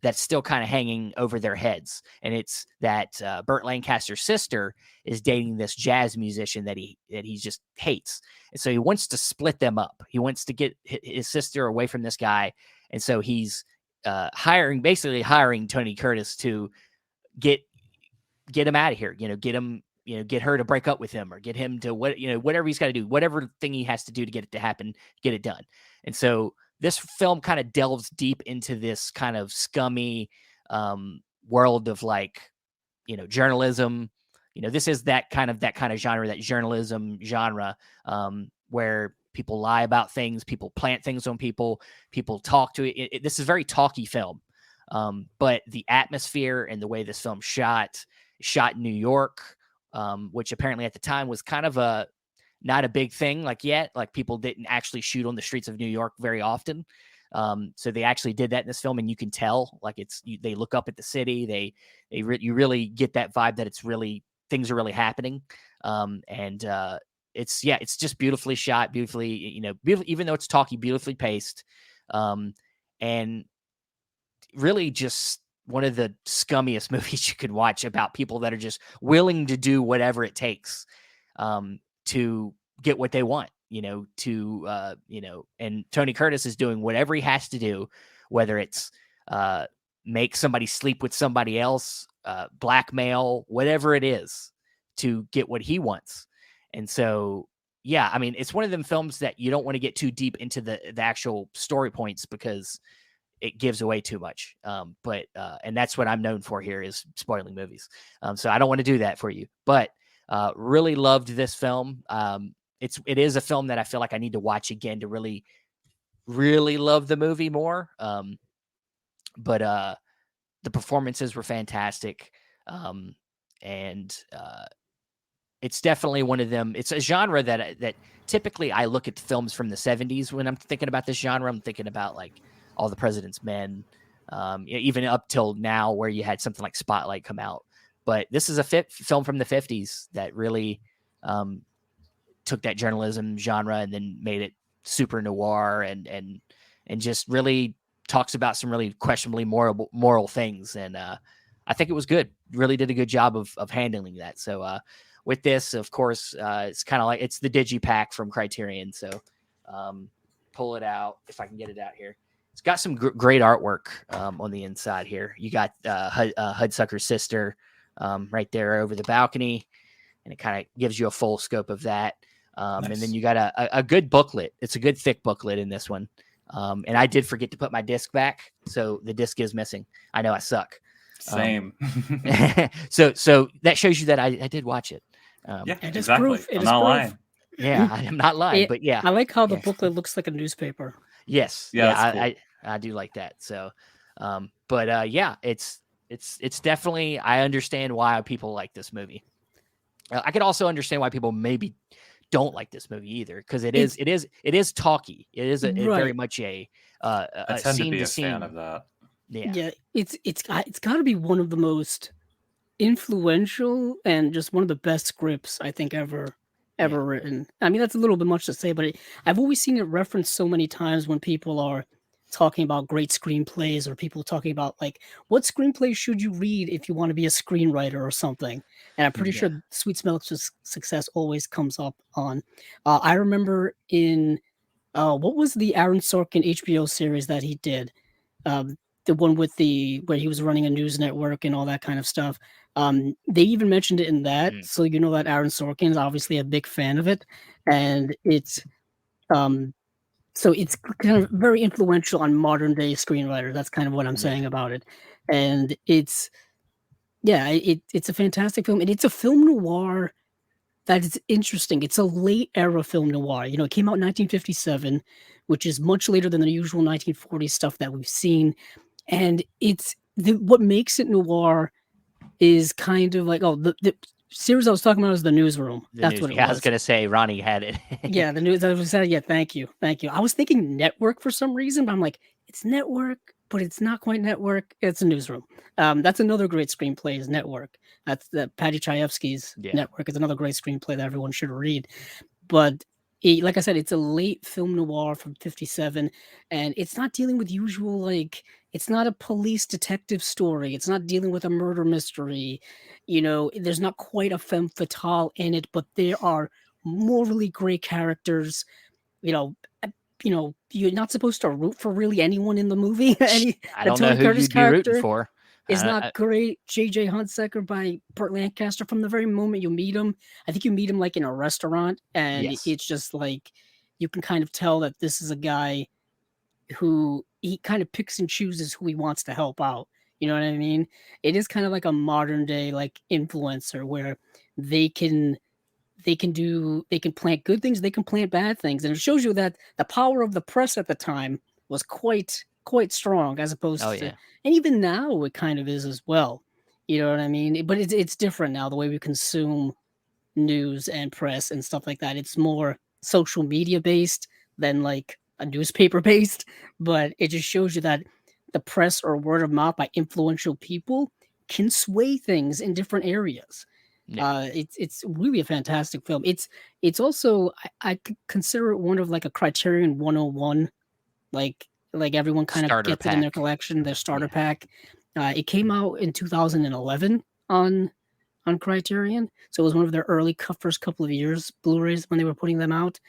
that's still kind of hanging over their heads. And it's that Burt Lancaster's sister is dating this jazz musician that he just hates. And so he wants to split them up. He wants to get his sister away from this guy. And so he's hiring Tony Curtis to get him out of here, get him, get her to break up with him, or get him to whatever he's got to do, whatever thing he has to do to get it to happen, get it done. And so this film kind of delves deep into this kind of scummy world of journalism, this is that kind of genre, that journalism genre, where people lie about things, people plant things on people talk to it. This is a very talky film. But the atmosphere and the way this film shot in New York, which apparently at the time was kind of not a big thing yet. Like people didn't actually shoot on the streets of New York very often. So they actually did that in this film, and you can tell they look up at the city. You really get that vibe that it's really, things are really happening. It's just beautifully shot, beautifully, even though it's talky, beautifully paced. And really just one of the scummiest movies you could watch about people that are just willing to do whatever it takes to get what they want, and Tony Curtis is doing whatever he has to do, whether it's make somebody sleep with somebody else, blackmail, whatever it is, to get what he wants. And so, yeah, I mean, it's one of them films that you don't want to get too deep into the actual story points because it gives away too much. And that's what I'm known for here, is spoiling movies. So I don't want to do that for you, but really loved this film. It is a film that I feel like I need to watch again to really, really love the movie more. But the performances were fantastic. It's definitely one of them. It's a genre that typically I look at films from the 70s when I'm thinking about this genre. I'm thinking about like All the President's Men, even up till now, where you had something like Spotlight come out. But this is a film from the 50s that really took that journalism genre and then made it super noir and just really talks about some really questionably moral things. And I think it was good. Really did a good job of handling that. So with this, of course, it's kind of like it's the Digipack from Criterion. So pull it out if I can get it out here. It's got some great artwork on the inside here. You got Hudsucker's sister right there over the balcony, and it kind of gives you a full scope of that. Nice. And then you got a good booklet. It's a good thick booklet in this one. And I did forget to put my disc back, so the disc is missing. I know I suck. Same. So that shows you that I did watch it. Yeah, it is exactly. proof. It I'm is not proof. lying. Yeah, I'm not lying, but yeah. I like how the booklet looks like a newspaper. Yes. Yeah, cool. I do like that. So, yeah, it's definitely, I understand why people like this movie. I could also understand why people maybe don't like this movie either, because it is talky. It is very much a I tend scene to be a scene. fan of that. Yeah, it's got to be one of the most influential and just one of the best scripts I think ever written. I mean, that's a little bit much to say, but I've always seen it referenced so many times when people are talking about great screenplays, or people talking about like, what screenplay should you read if you want to be a screenwriter or something. And I'm pretty sure Sweet Smell of Success always comes up on. I remember in what was the Aaron Sorkin HBO series that he did? The one with where he was running a news network and all that kind of stuff. They even mentioned it in that, so you know that Aaron Sorkin is obviously a big fan of it, and it's so it's kind of very influential on modern day screenwriters. That's kind of what I'm saying about it, and it's a fantastic film, and it's a film noir that is interesting. It's a late era film noir. You know, it came out in 1957, which is much later than the usual 1940s stuff that we've seen. And what makes it noir is kind of like, the series I was talking about is The Newsroom. That's what it was. I was going to say, Ronnie had it. Yeah, the news. I was saying, yeah, thank you. I was thinking network for some reason, but I'm like, it's network, but it's not quite network. It's a Newsroom. That's another great screenplay is Network. That's Paddy Chayefsky's Network. It's another great screenplay that everyone should read. But like I said, it's a late film noir from 57, and it's not dealing with usual, like, it's not a police detective story. It's not dealing with a murder mystery. You know, there's not quite a femme fatale in it, but there are morally great characters. You know, you're not supposed to root for really anyone in the movie. I don't know who you'd be rooting for. Is not great. J.J. Hunsaker by Burt Lancaster, from the very moment you meet him. I think you meet him like in a restaurant, and it's just like you can kind of tell that this is a guy who he kind of picks and chooses who he wants to help out. You know what I mean? It is kind of like a modern day like influencer where they can they can plant good things, they can plant bad things, and it shows you that the power of the press at the time was quite strong as Oh opposed to, yeah. and even now it kind of is as well. You know what I mean? But it's different now the way we consume news and press and stuff like that. It's more social media based than like a newspaper based, but it just shows you that the press or word of mouth by influential people can sway things in different areas. Yeah. It's really a fantastic film. It's also I could consider it one of like a Criterion 101, like everyone kind of Starter gets it in their pack. collection, their starter Yeah. pack. It came out in 2011 on Criterion, so it was one of their early first couple of years Blu-rays when they were putting them out.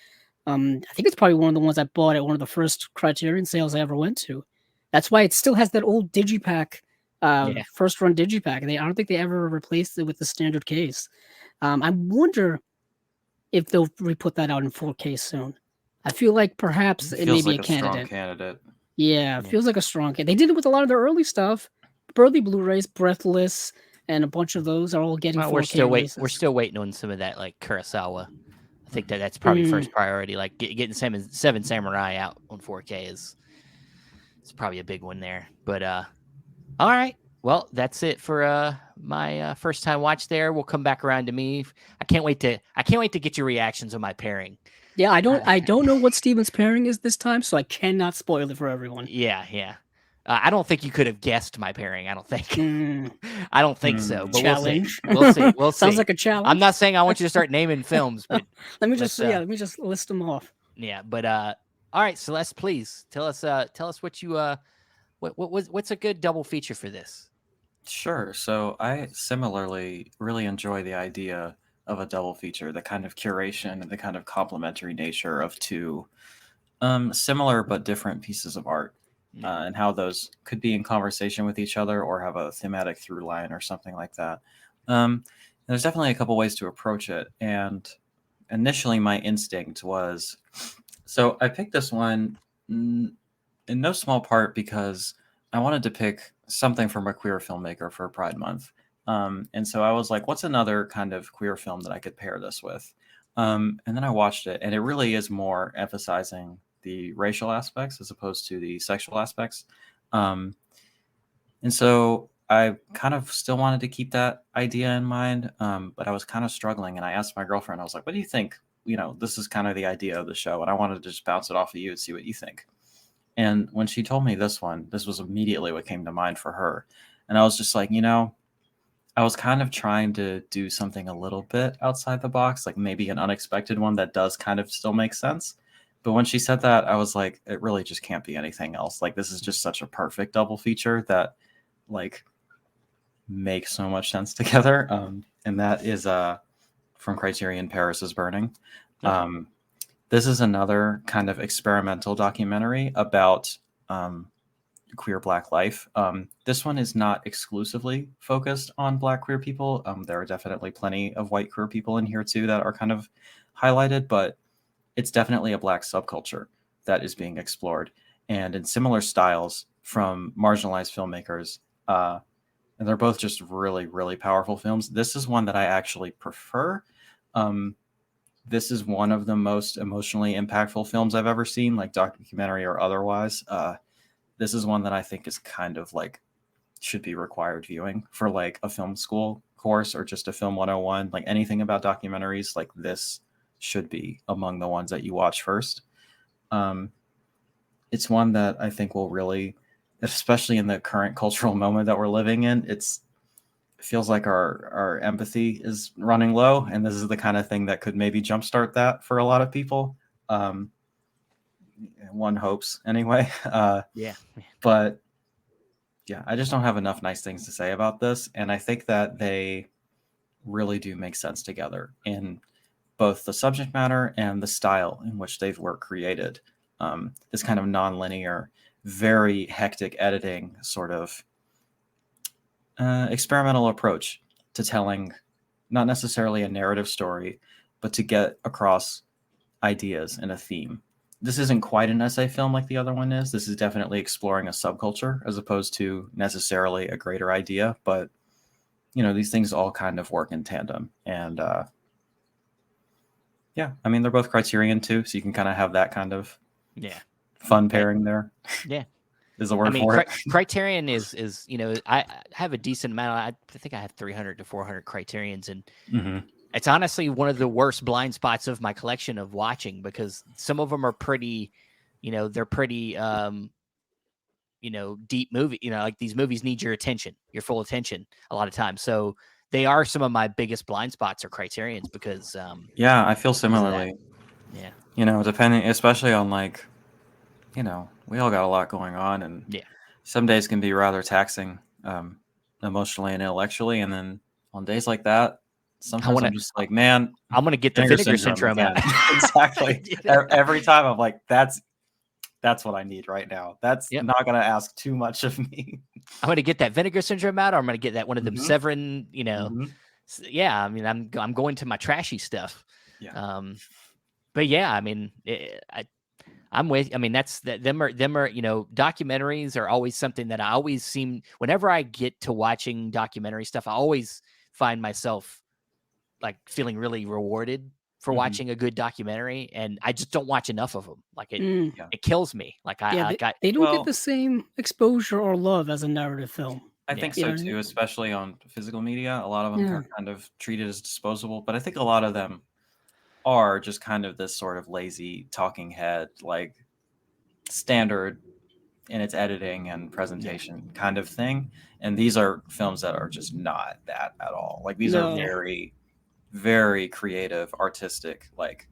I think it's probably one of the ones I bought at one of the first Criterion sales I ever went to. That's why it still has that old digipack, Yeah. first run digipack. I don't think they ever replaced it with the standard case. I wonder if they'll re-put that out in 4K soon. I feel like perhaps It it may feels be like a a strong candidate. candidate. Yeah, it Yeah. feels like a strong candidate. They did it with a lot of their early stuff. Early Blu-rays, Breathless, and a bunch of those are all getting Well, 4K we're releases. still waiting on some of that like Kurosawa. I think that's probably Mm. first priority. Like getting Seven Samurai out on 4K is probably a big one there. But all right. Well, that's it for my first time watch there. We'll come back around to me. I can't wait to get your reactions on my pairing. Yeah, I don't know what Steven's pairing is this time, so I cannot spoil it for everyone. Yeah, yeah. I don't think you could have guessed my pairing. I don't think. Mm, I don't think so, but we'll see. challenge. We'll see. We'll Sounds see. like a I'm challenge. not saying I want you to start naming films, but let's Let me just list them off. yeah, but all right, Celeste, please tell us what you what's a good double feature for this? Sure. So I similarly really enjoy the idea of a double feature, the kind of curation and the kind of complementary nature of two similar but different pieces of art, Yeah. and how those could be in conversation with each other or have a thematic through line or something like that. There's definitely a couple ways to approach it. And initially, my instinct was so I picked this one in no small part because I wanted to pick something from a queer filmmaker for Pride Month. And so I was like, what's another kind of queer film that I could pair this with? And then I watched it, and it really is more emphasizing the racial aspects as opposed to the sexual aspects. Um, and so I kind of still wanted to keep that idea in mind, but I was kind of struggling. And I asked my girlfriend, I was like, what do you think? You know, this is kind of the idea of the show, and I wanted to just bounce it off of you and see what you think. And when she told me this one, this was immediately what came to mind for her. And I was just like, I was kind of trying to do something a little bit outside the box, like maybe an unexpected one that does kind of still make sense. But when she said that, I was like, it really just can't be anything else. Like, this is just such a perfect double feature that, like, makes so much sense together. And that is from Criterion Paris is Burning. Okay. This is another kind of experimental documentary about queer Black life. This one is not exclusively focused on Black queer people. There are definitely plenty of white queer people in here too that are kind of highlighted, but it's definitely a Black subculture that is being explored, and in similar styles from marginalized filmmakers. And they're both just really, really powerful films. This is one that I actually prefer. This is one of the most emotionally impactful films I've ever seen, like documentary or otherwise. This is one that I think is kind of like should be required viewing for like a film school course or just a film 101. Like anything about documentaries, like this should be among the ones that you watch first. It's one that I think will really, especially in the current cultural moment that we're living in, it feels like our empathy is running low, and this is the kind of thing that could maybe jumpstart that for a lot of people. One hopes anyway. Yeah. But yeah, I just don't have enough nice things to say about this, and I think that they really do make sense together in both the subject matter and the style in which they were created. This kind of non-linear, very hectic editing sort of experimental approach to telling not necessarily a narrative story, but to get across ideas and a theme. this isn't quite an essay film like the other one is. This is definitely exploring a subculture as opposed to necessarily a greater idea. But, you know, these things all kind of work in tandem. And yeah, I mean, they're both Criterion too. So you can kind of have that kind of fun pairing there. Yeah. Is the word for it. Criterion is, you know, I have a decent amount. I think I have 300 to 400 Criterions, and it's honestly one of the worst blind spots of my collection of watching, because some of them are pretty, you know, they're pretty, you know, deep movie. You know, like these movies need your attention, your full attention a lot of times. So they are some of my biggest blind spots or Criterions because. Yeah, I feel similarly. Yeah. You know, depending, especially on like, you know, we all got a lot going on, and some days can be rather taxing emotionally and intellectually. And then on days like that, sometimes I'm just like, man, I'm going to get the vinegar syndrome out. Exactly. Every time I'm like, that's what I need right now. That's not going to ask too much of me. I'm going to get that vinegar syndrome out, or I'm going to get that one of them Severin, you know. Yeah, I mean, I'm going to my trashy stuff. Yeah. But yeah, I mean, I'm with. I mean, them are you know, documentaries are always something that I always seem, whenever I get to watching documentary stuff, I always find myself like feeling really rewarded for watching a good documentary, and I just don't watch enough of them. Like it kills me. Like they don't get the same exposure or love as a narrative film. I think so too, especially on physical media. A lot of them are kind of treated as disposable, but I think a lot of them are just kind of this sort of lazy talking head, like standard in its editing and presentation kind of thing. And these are films that are just not that at all. Like these are very, very creative, artistic, like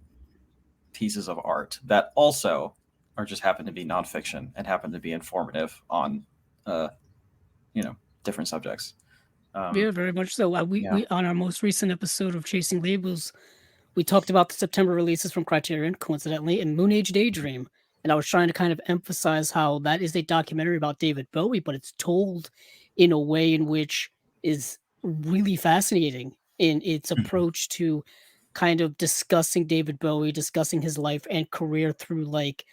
pieces of art that also are just happen to be nonfiction and happen to be informative on, you know, different subjects. Yeah, very much so. We on our most recent episode of Chasing Labels, we talked about the September releases from Criterion, coincidentally, and Moon Age Daydream. And I was trying to kind of emphasize how that is a documentary about David Bowie, but it's told in a way in which is really fascinating in its approach to kind of discussing David Bowie, discussing his life and career through like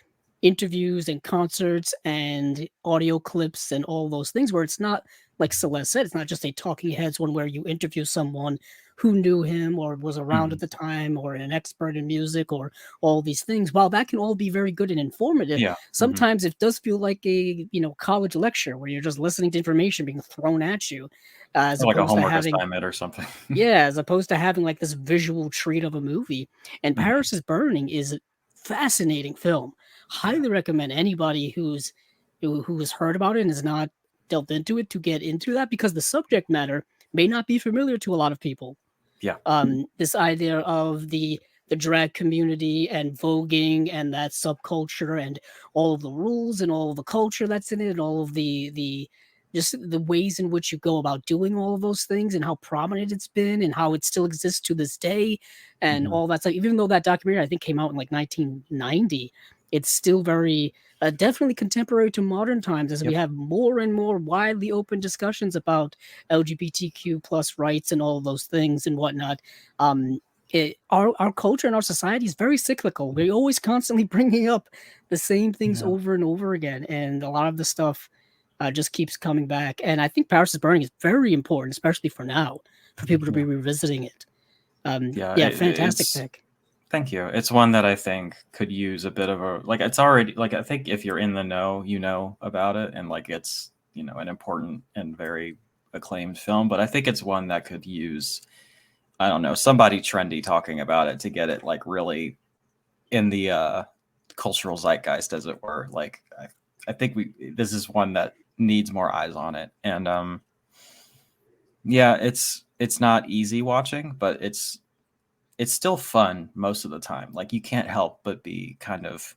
interviews and concerts and audio clips and all those things, where it's not, like Celeste said, it's not just a talking heads one where you interview someone who knew him or was around at the time or an expert in music or all these things. While that can all be very good and informative, sometimes it does feel like a, you know, college lecture where you're just listening to information being thrown at you, as like opposed a homework to having assignment or something. as opposed to having like this visual treat of a movie. And Paris is Burning is a fascinating film. Highly recommend anybody who has heard about it and has not delved into it to get into that, because the subject matter may not be familiar to a lot of people. This idea of the drag community and voguing and that subculture and all of the rules and all of the culture that's in it and all of the just the ways in which you go about doing all of those things and how prominent it's been and how it still exists to this day and all that stuff. Even though that documentary I think came out in like 1990, it's still very definitely contemporary to modern times, as we have more and more widely open discussions about LGBTQ plus rights and all of those things and whatnot. Our culture and our society is very cyclical. We're always constantly bringing up the same things over and over again, and a lot of the stuff just keeps coming back. And I think Paris is Burning is very important, especially for now, for people to be revisiting it. Fantastic pick. Thank you. It's one that I think could use a bit of a, like, it's already, like, I think if you're in the know, you know about it, and like it's, you know, an important and very acclaimed film, but I think it's one that could use, I don't know, somebody trendy talking about it to get it like really in the cultural zeitgeist, as it were. Like I think this is one that needs more eyes on it. And it's not easy watching, but it's still fun most of the time. Like you can't help but be kind of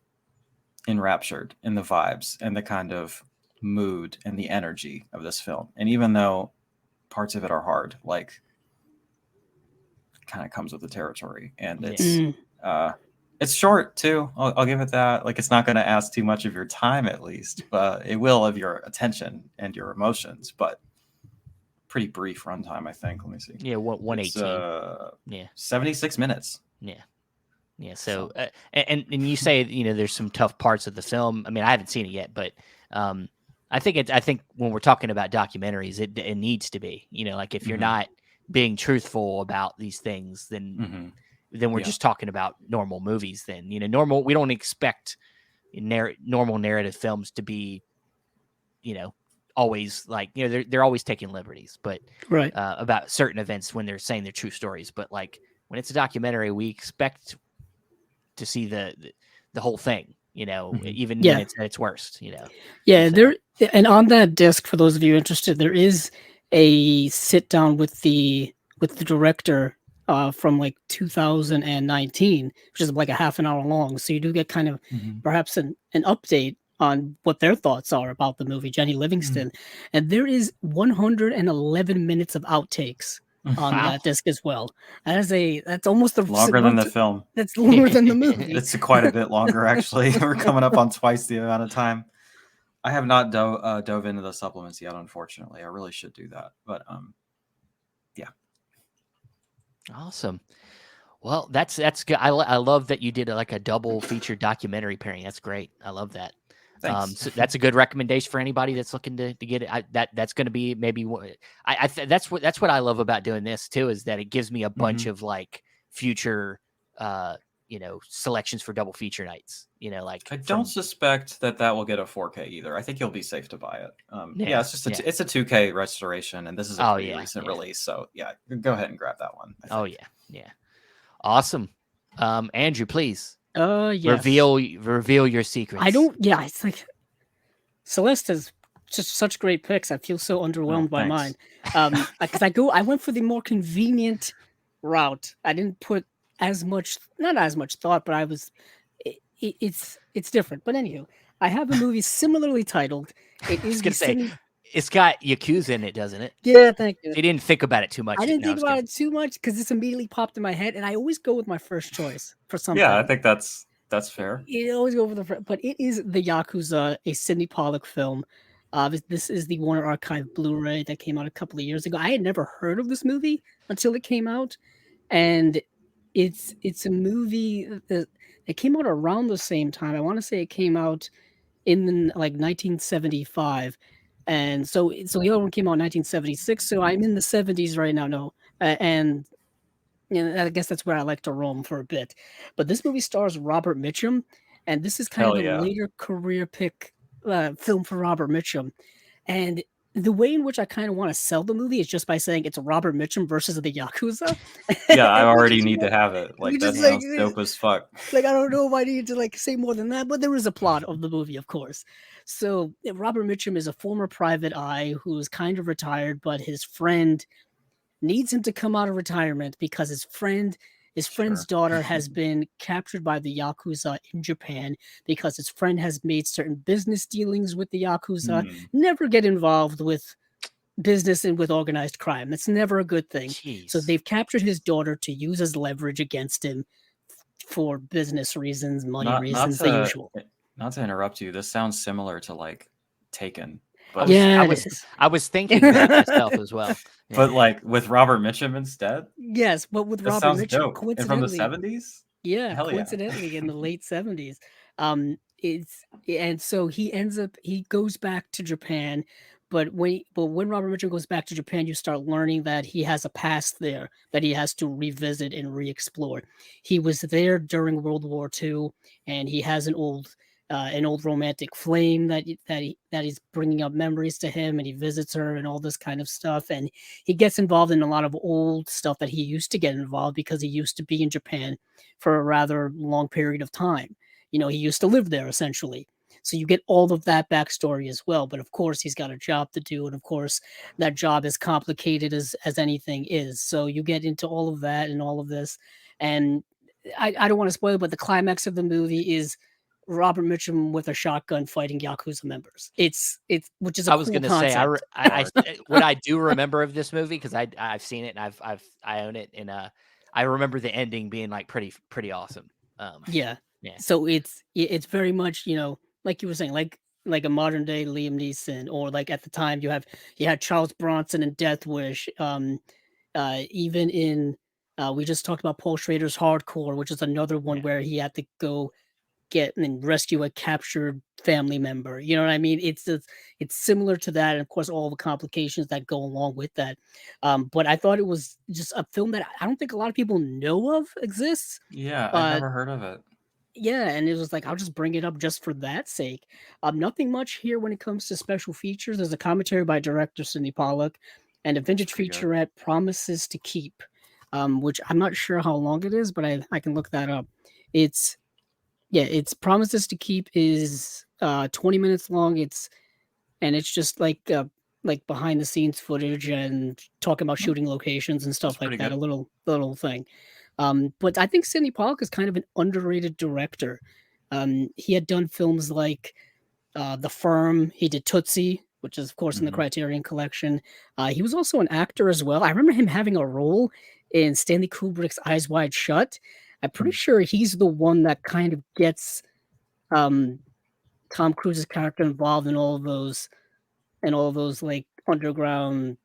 enraptured in the vibes and the kind of mood and the energy of this film. And even though parts of it are hard, like it kind of comes with the territory. And it's short too. I'll give it that. Like it's not going to ask too much of your time, at least, but it will of your attention and your emotions. But pretty brief runtime, I think. Let me see. Yeah, 118. 76 minutes. Yeah. Yeah. So, and you say there's some tough parts of the film. I mean, I haven't seen it yet, but I think when we're talking about documentaries, it needs to be. Like if you're not being truthful about these things, then we're just talking about normal movies. Then normal. We don't expect normal narrative films to be, always like they're always taking liberties, but Right. about certain events when they're saying they're true stories. But like when it's a documentary, we expect to see the whole thing, even when it's at its worst, Yeah, So, there and on that disc, for those of you interested, there is a sit down with the director from like 2019, which is like a half an hour long. So you do get kind of perhaps an update on what their thoughts are about the movie, Jenny Livingston. And there is 111 minutes of outtakes on Wow. that disc as well. That's almost longer than the film. That's longer than the movie. It's quite a bit longer, actually. We're coming up on twice the amount of time. I have not dove into the supplements yet, unfortunately. I really should do that, but yeah. Awesome. Well, that's good. I love that you did like a double feature documentary pairing. That's great. I love that. Thanks. So that's a good recommendation for anybody that's looking to get it. That's going to be maybe that's what I love about doing this too, is that it gives me a bunch of like future selections for double feature nights. Like I don't suspect that will get a 4K either. I think you'll be safe to buy it. Yeah, it's just it's a 2K restoration, and this is a pretty recent release. So yeah, go ahead and grab that one. Oh yeah, awesome. Andrew, please. Yes. Reveal your secrets. It's like Celeste has just such great picks. I feel so underwhelmed by mine. Because I went for the more convenient route. I didn't put not as much thought, but it's different. But anywho, I have a movie similarly titled. It is it's got Yakuza in it, doesn't it? Yeah, thank you. You didn't think about it too much. I didn't think about it too much because this immediately popped in my head, and I always go with my first choice for something. Yeah, I think that's fair. You always go for but it is the Yakuza, a Sidney Pollack film. This is the Warner Archive Blu-ray that came out a couple of years ago. I had never heard of this movie until it came out, and it's a movie that it came out around the same time. I want to say it came out in like 1975. And so the other one came out in 1976. So I'm in the 70s right now. No, and I guess that's where I like to roam for a bit. But this movie stars Robert Mitchum, and this is kind of a later career pick film for Robert Mitchum. And the way in which I kind of want to sell the movie is just by saying it's Robert Mitchum versus the Yakuza. Yeah, I already need to have it. Like that sounds dope as fuck. Like I don't know if I need to like say more than that, but there is a plot of the movie, of course. So Robert Mitchum is a former private eye who is kind of retired, but his friend needs him to come out of retirement because his friend's daughter has been captured by the Yakuza in Japan because his friend has made certain business dealings with the Yakuza. Never get involved with business and with organized crime. That's never a good thing. Jeez. So they've captured his daughter to use as leverage against him for business reasons, money reasons, the usual. Not to interrupt you, this sounds similar to like Taken. But I was thinking that myself as well. Yeah. But like with Robert Mitchum instead? Yes, but with Robert Mitchum, coincidentally, and from the 70s? Yeah, coincidentally in the late 70s. And so he goes back to Japan, but when Robert Mitchum goes back to Japan, you start learning that he has a past there that he has to revisit and re-explore. He was there during World War II, and he has an old romantic flame that he's bringing up memories to him, and he visits her and all this kind of stuff, and he gets involved in a lot of old stuff that he used to get involved because he used to be in Japan for a rather long period of time. He used to live there essentially. So you get all of that backstory as well. But of course, he's got a job to do, and of course, that job is complicated as anything is. So you get into all of that and all of this, and I don't want to spoil it, but the climax of the movie is Robert Mitchum with a shotgun fighting Yakuza members. It's which is a cool concept. I what I do remember of this movie, because I've seen it and I own it, and I remember the ending being like pretty awesome. Yeah. So it's very much, like you were saying, like a modern day Liam Neeson, or like at the time you had Charles Bronson in Death Wish. Even in We just talked about Paul Schrader's Hardcore, which is another one where he had to go get and rescue a captured family member. You know what I mean? It's similar to that, and of course, all the complications that go along with that. But I thought it was just a film that I don't think a lot of people know of exists. Yeah, I'd Uh, never heard of it. yeah, and it was like I'll just bring it up just for that sake. Nothing much here when it comes to special features. There's a commentary by director Sidney Pollack, and a vintage Pretty good. featurette, Promises to Keep, which I'm not sure how long it is, but I can look that up. It's it's Promises to Keep is 20 minutes long. It's just like behind the scenes footage and talking about shooting locations and That's stuff like pretty that. A good. little thing. But I think Sidney Pollack is kind of an underrated director. He had done films like The Firm. He did Tootsie, which is of course in the Mhm. Criterion Collection. He was also an actor as well. I remember him having a role in Stanley Kubrick's Eyes Wide Shut. I'm pretty Mm. sure he's the one that kind of gets um, Tom Cruise's character involved in all of those like underground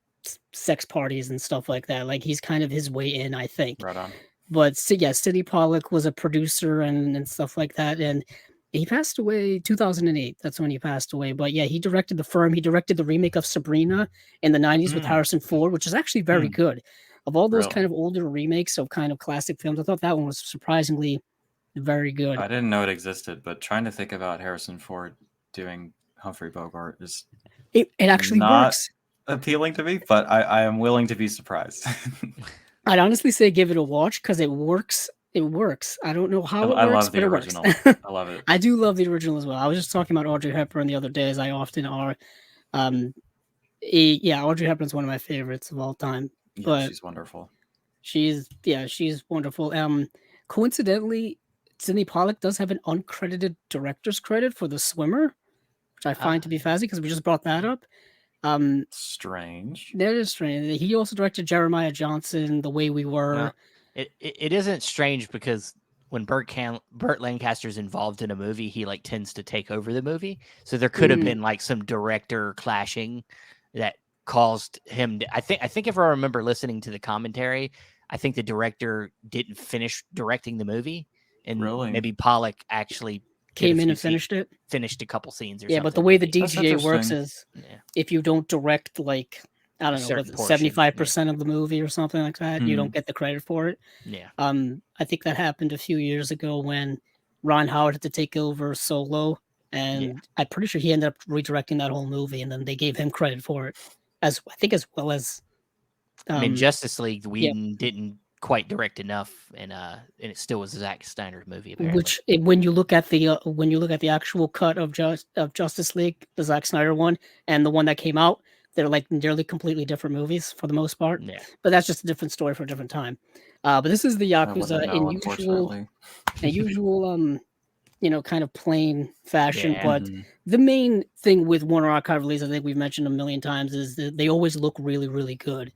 sex parties and stuff like that. Like he's kind of his way in, I think. Right on. But yeah, Sidney Pollack was a producer and stuff like that, and he passed away 2008. That's when he passed away. But yeah, he directed The Firm. He directed the remake of Sabrina in the 90s with Mm. Harrison Ford, which is actually very Mm. good. Of all those kind Really? of older remakes of kind of classic films, I thought that one was surprisingly very good. I didn't know it existed, but trying to think about Harrison Ford doing Humphrey Bogart is It actually not works. appealing to me, but I am willing to be surprised. I'd honestly say give it a watch because it works. It works. I don't know how it I works, love but the it works. original. I love it. I do love the original as well. I was just talking about Audrey Hepburn the other day, as I often are. Um, yeah, Audrey Hepburn's one of my favorites of all time. Yeah, But she's wonderful. she's wonderful. Coincidentally, Sidney Pollack does have an uncredited director's credit for The Swimmer, which I find to be fascinating because we just brought that up. Strange. That is strange. He also directed Jeremiah Johnson, The Way We Were. Well, it isn't strange because when Burt Lancaster's involved in a movie, he like tends to take over the movie. So there could have been like some director clashing that caused him I think if I remember listening to the commentary, I think the director didn't finish directing the movie, and Really? maybe Pollock actually Came in and finished it. finished a couple scenes or Yeah, something. but the way the maybe. That's DGA works interesting. is Yeah. if you don't direct like I don't know, certain portion, 75% of the movie or something like that, you don't get the credit for it. Yeah. I think that happened a few years ago when Ron Howard had to take over Solo, and I'm pretty sure he ended up redirecting that whole movie, and then they gave him credit for it, as well as. I mean, Justice League, yeah. Whedon didn't quite direct enough, and it still was a Zack Snyder movie. Apparently. Which, when you look at the actual cut of Justice League, the Zack Snyder one, and the one that came out, they're like nearly completely different movies for the most part. Yeah. But that's just a different story for a different time. But this is the I Yakuza wouldn't know, in unfortunately. usual kind of plain fashion. Yeah. But the main thing with Warner Archive release, I think we've mentioned a million times, is that they always look really, really good.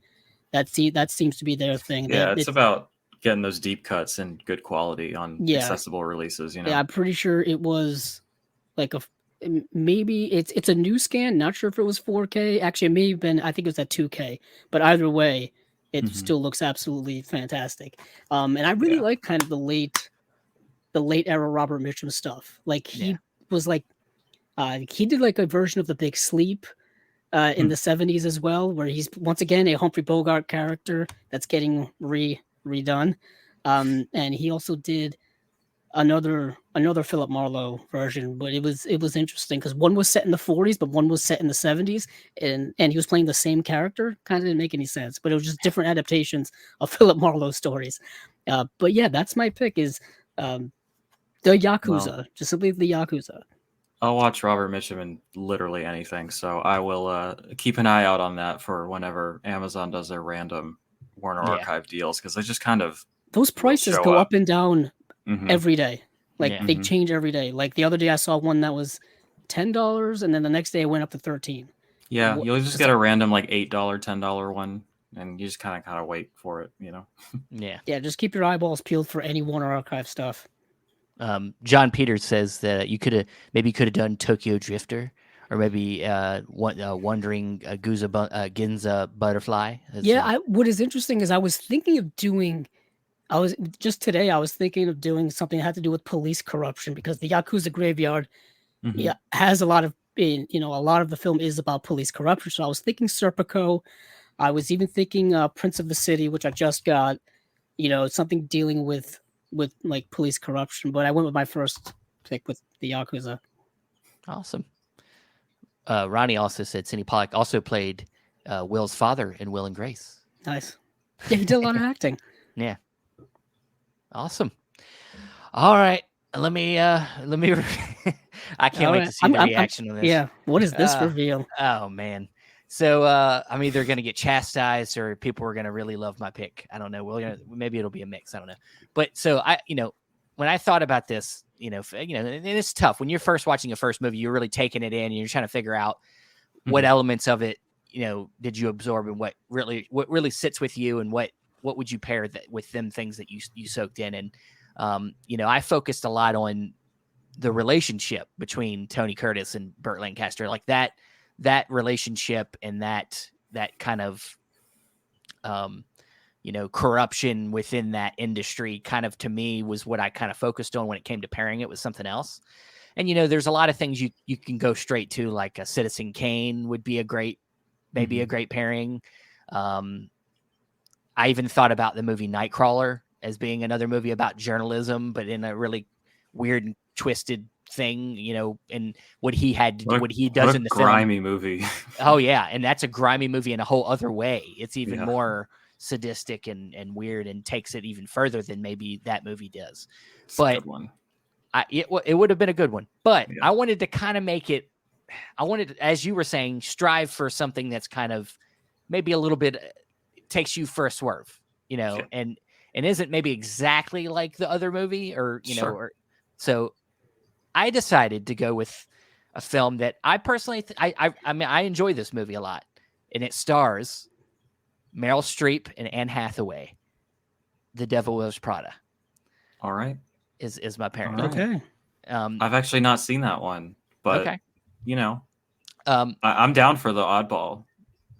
That seems to be their thing. Yeah, it's about getting those deep cuts and good quality on accessible releases. Yeah, I'm pretty sure it was like maybe it's a new scan. Not sure if it was 4K. Actually, it may have been. I think it was at 2K. But either way, it still looks absolutely fantastic. And I really like kind of the late era Robert Mitchum stuff. Like he was like, he did like a version of The Big Sleep in the 70s as well, where he's once again a Humphrey Bogart character that's getting redone. And he also did another Philip Marlowe version, but it was interesting because one was set in the 40s, but one was set in the 70s, and he was playing the same character. Kind of didn't make any sense, but it was just different adaptations of Philip Marlowe stories. But yeah, that's my pick is the Yakuza, just simply the Yakuza. I'll watch Robert Mitchum in literally anything, so I will keep an eye out on that for whenever Amazon does their random Warner Archive deals, because they just kind of those prices go up and down every day. Like they change every day. Like the other day I saw one that was $10, and then the next day it went up to $13. Yeah, you'll just get a random like $8, $10 one, and you just kind of wait for it, you know. Yeah, just keep your eyeballs peeled for any Warner Archive stuff. John Peters says that you could have done Tokyo Drifter, or maybe Wandering Ginza Butterfly. What is interesting is I was thinking of doing I was just today. I was thinking of doing something that had to do with police corruption because the Yakuza graveyard Hmm. has a lot of, a lot of the film is about police corruption. So I was thinking Serpico. I was even thinking Prince of the City, which I just got. Something dealing with like police corruption. But I went with my first pick with the Yakuza. Awesome. Ronnie also said Sidney Pollack also played Will's father in Will and Grace. Nice. Yeah, he did a lot of acting. Yeah. Awesome. All right. Let me I can't wait to see the reaction on this. Yeah. What is this reveal? Oh man. So I'm either gonna get chastised or people are gonna really love my pick. I don't know. Maybe it'll be a mix. I don't know. But so when I thought about this, and it's tough when you're first watching a first movie, you're really taking it in and you're trying to figure out what elements of it, did you absorb and what really sits with you and what would you pair that with them things that you soaked in. And, I focused a lot on the relationship between Tony Curtis and Burt Lancaster, like that relationship and that kind of, corruption within that industry kind of to me was what I kind of focused on when it came to pairing it with something else. And, there's a lot of things you can go straight to, like a Citizen Kane would be a great pairing. I even thought about the movie Nightcrawler as being another movie about journalism, but in a really weird and twisted thing, and what he does in the grimy film. Movie. Oh yeah. And that's a grimy movie in a whole other way. It's even more sadistic and weird and takes it even further than maybe that movie does. It's but a good one. It would have been a good one, but I wanted to kind of make it, as you were saying, strive for something that's kind of maybe a little bit takes you for a swerve, and isn't maybe exactly like the other movie or, so I decided to go with a film that I personally, I enjoy this movie a lot, and it stars Meryl Streep and Anne Hathaway. The Devil Wears Prada. All right. Is my pairing. All right. Okay. I've actually not seen that one, but okay. I'm down for the oddball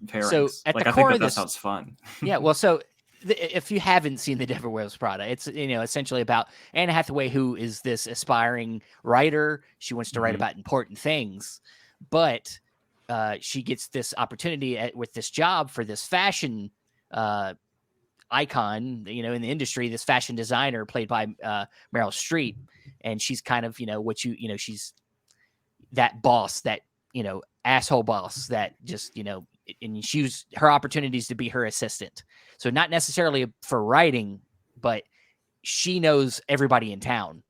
pairings. So at the I core think of that this, sounds fun. Yeah. Well, so if you haven't seen The Devil Wears Prada, it's essentially about Anne Hathaway, who is this aspiring writer. She wants to write about important things, but she gets this opportunity with this job for this fashion icon, in the industry, this fashion designer played by Meryl Streep. And she's kind of, she's that boss, that, asshole boss that just, and her opportunities to be her assistant. So not necessarily for writing, but she knows everybody in town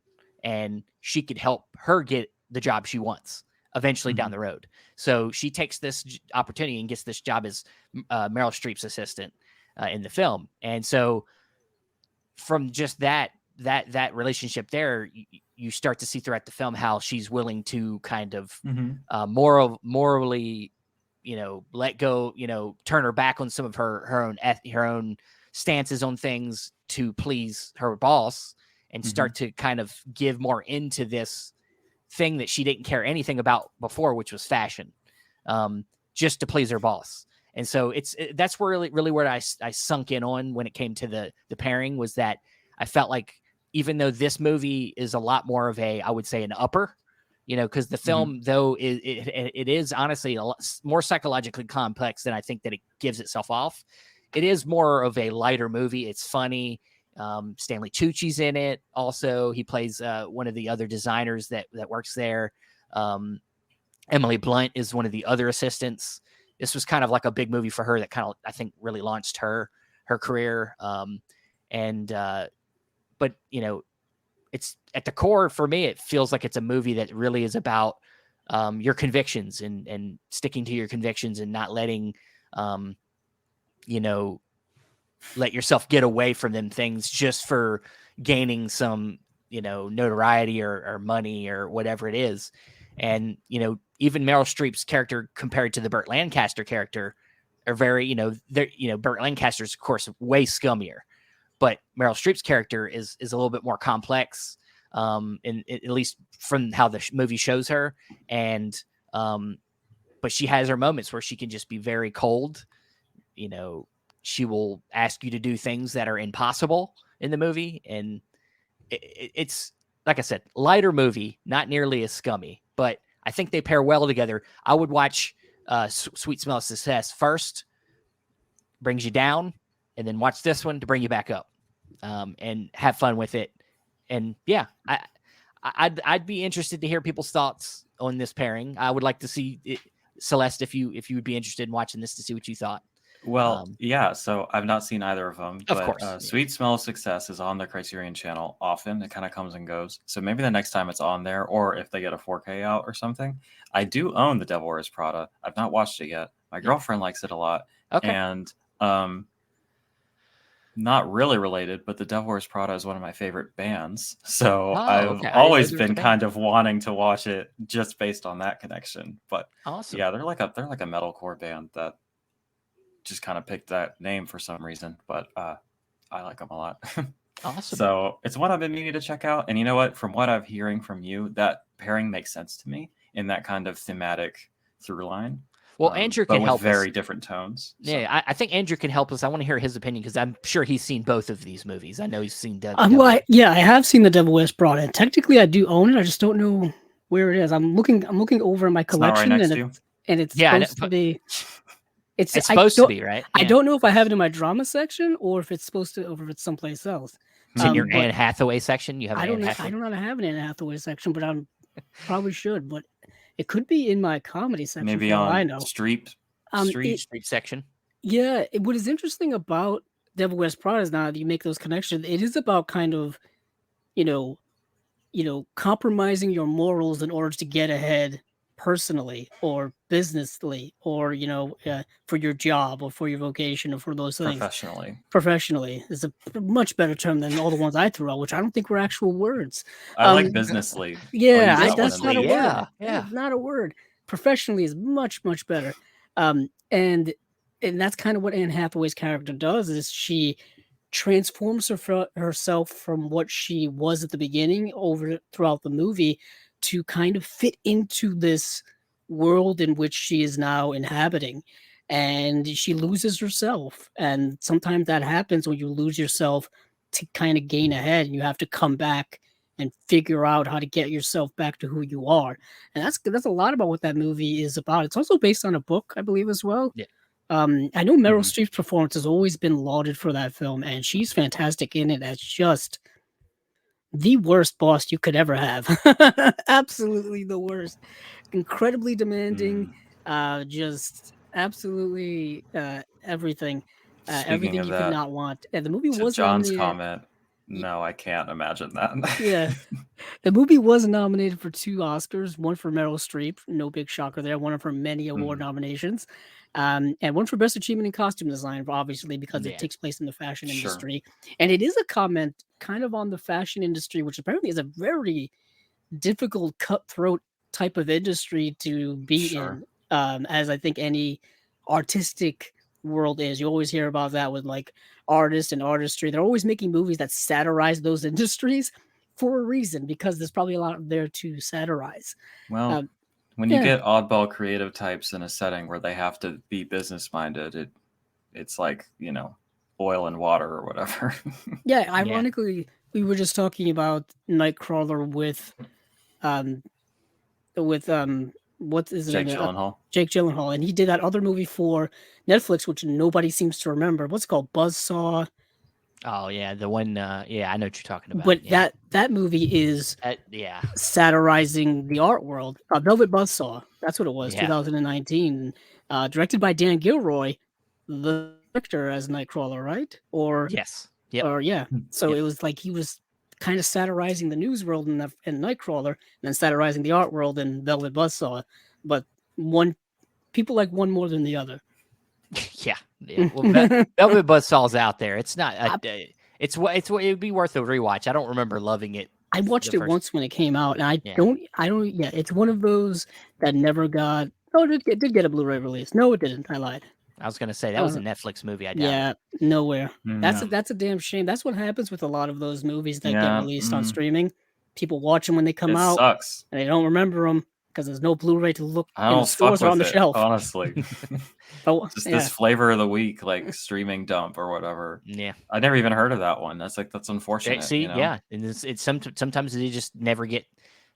and she could help her get the job she wants eventually down the road. So she takes this opportunity and gets this job as Meryl Streep's assistant in the film. And so from just that relationship there, you start to see throughout the film how she's willing to kind of morally, let go, turn her back on some of her own stances on things to please her boss and start to kind of give more into this thing that she didn't care anything about before, which was fashion, just to please her boss. And so that's really where I sunk in on when it came to the pairing, was that I felt like even though this movie is a lot more of I would say an upper, because the film, though, it is honestly a lot more psychologically complex than I think that it gives itself off. It is more of a lighter movie. It's funny. Stanley Tucci's in it. Also, he plays one of the other designers that works there. Emily Blunt is one of the other assistants. This was kind of like a big movie for her that kind of, I think, really launched her career. But it's at the core for me, it feels like it's a movie that really is about your convictions and sticking to your convictions and not letting, let yourself get away from them things just for gaining some, notoriety or money or whatever it is. And, even Meryl Streep's character compared to the Burt Lancaster character are very, Burt Lancaster's, of course, way scummier, but Meryl Streep's character is a little bit more complex, at least from how the movie shows her. And, but she has her moments where she can just be very cold. She will ask you to do things that are impossible in the movie, and it's like I said, lighter movie, not nearly as scummy, but I think they pair well together. I would watch Sweet Smell of Success first, brings you down, and then watch this one to bring you back up, and have fun with it. And yeah, I'd be interested to hear people's thoughts on this pairing. I would like to see it, Celeste, if you would be interested in watching this, to see what you thought. Well, yeah, so I've not seen either of them, Of but course, yeah. Sweet Smell of Success is on the Criterion channel often. It kind of comes and goes. So maybe the next time it's on there, or if they get a 4K out or something. I do own The Devil Wears Prada. I've not watched it yet. My girlfriend likes it a lot. Okay. And not really related, but The Devil Wears Prada is one of my favorite bands. So I've always been kind of wanting to watch it just based on that connection. But awesome. Yeah, they're like a metalcore band that just kind of picked that name for some reason, but I like them a lot. Awesome. So it's one I've been meaning to check out. And you know what? From what I'm hearing from you, that pairing makes sense to me in that kind of thematic through line. Well, Andrew can help us. Very different tones. So. Yeah, I think Andrew can help us. I want to hear his opinion because I'm sure he's seen both of these movies. I know he's seen yeah, I have seen The Devil Wears Prada. And technically, I do own it. I just don't know where it is. I'm looking over my collection, it's not right next to you? And it's supposed to be. It's supposed to be, right? Yeah. I don't know if I have it in my drama section or if it's supposed to, or if it's someplace else. It's in your Anne Hathaway section. You have. I don't know how to have an Anne Hathaway section, but I probably should. But it could be in my comedy section. Maybe on I know. Street section. Yeah, what is interesting about Devil Wears Prada is now that you make those connections. It is about kind of, compromising your morals in order to get ahead personally or businessly or for your job or for your vocation or for those things. Professionally is a much better term than all the ones I threw out, which I don't think were actual words. I like businessly. Yeah, that's not a word. Yeah, not a word. Professionally is much better. And that's kind of what Anne Hathaway's character does, is she transforms herself from what she was at the beginning throughout the movie to kind of fit into this world in which she is now inhabiting. And she loses herself. And sometimes that happens when you lose yourself to kind of gain ahead, and you have to come back and figure out how to get yourself back to who you are. And that's a lot about what that movie is about. It's also based on a book, I believe, as well. Yeah. I know Meryl Streep's performance has always been lauded for that film, and she's fantastic in it as just the worst boss you could ever have. Absolutely the worst. Incredibly demanding, just absolutely everything. Everything you could not want. And the movie was John's comment. No, I can't imagine that. Yeah. The movie was nominated for 2 Oscars, one for Meryl Streep, no big shocker there, one of her many award nominations, and one for Best Achievement in Costume Design, obviously, because it takes place in the fashion industry. And it is a comment kind of on the fashion industry, which apparently is a very difficult, cutthroat type of industry to be in, as I think any artistic world is. You always hear about that with like artists and artistry. They're always making movies that satirize those industries for a reason, because there's probably a lot there to satirize. Well, when you get oddball creative types in a setting where they have to be business minded, it's like, oil and water or whatever. Yeah, ironically, we were just talking about Nightcrawler with what is Jake Gyllenhaal. Jake Gyllenhaal, and he did that other movie for Netflix, which nobody seems to remember. What's it called? Buzzsaw. Oh yeah, the one. Yeah, I know what you're talking about. But that movie is satirizing the art world. Velvet Buzzsaw. That's what it was. 2019. Directed by Dan Gilroy, the director as Nightcrawler, right? Or yes. Yep. Or So it was like he was kind of satirizing the news world in Nightcrawler, and then satirizing the art world in Velvet Buzzsaw. But people like one more than the other. Yeah. Well, Velvet Buzzsaw's out there. It's not. It would be worth a rewatch. I don't remember loving it. I watched it once when it came out, and I don't. Yeah, it's one of those that never got. Oh, it did get a Blu-ray release. No, it didn't. I lied. I was gonna say that was a Netflix movie. I doubt. Yeah, nowhere. That's a damn shame. That's what happens with a lot of those movies that get released on streaming. People watch them when they come out, sucks. and they don't remember them. because there's no Blu-ray to look I in the don't fuck stores or on with the it, shelf. honestly. But Just yeah, this flavor of the week, like streaming dump or whatever. Yeah. I never even heard of that one. That's Right, unfortunate. see, You know? yeah, and it's sometimes they just never get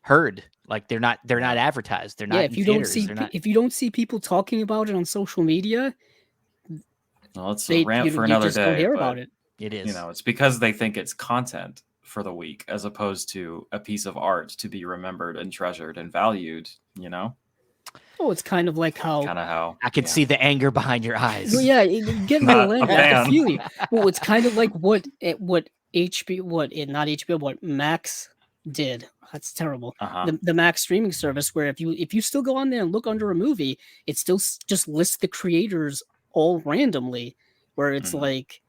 heard. Like they're not advertised. They're yeah. not in theaters. They're not. If you don't see people talking about it on social media, Well, it's a rant for you another just don't day, hear but about it. It is. it's because they think it's content for the week as opposed to a piece of art to be remembered and treasured and valued. Oh, it's kind of like how. Kind of how I can see the anger behind your eyes. Well, yeah, getting a Not little a angry. I can fan. feel you. Well, it's kind of like what not HBO, what Max did. That's terrible. Uh-huh. The Max streaming service, where if you still go on there and look under a movie, it still just lists the creators all randomly, where it's Mhm. like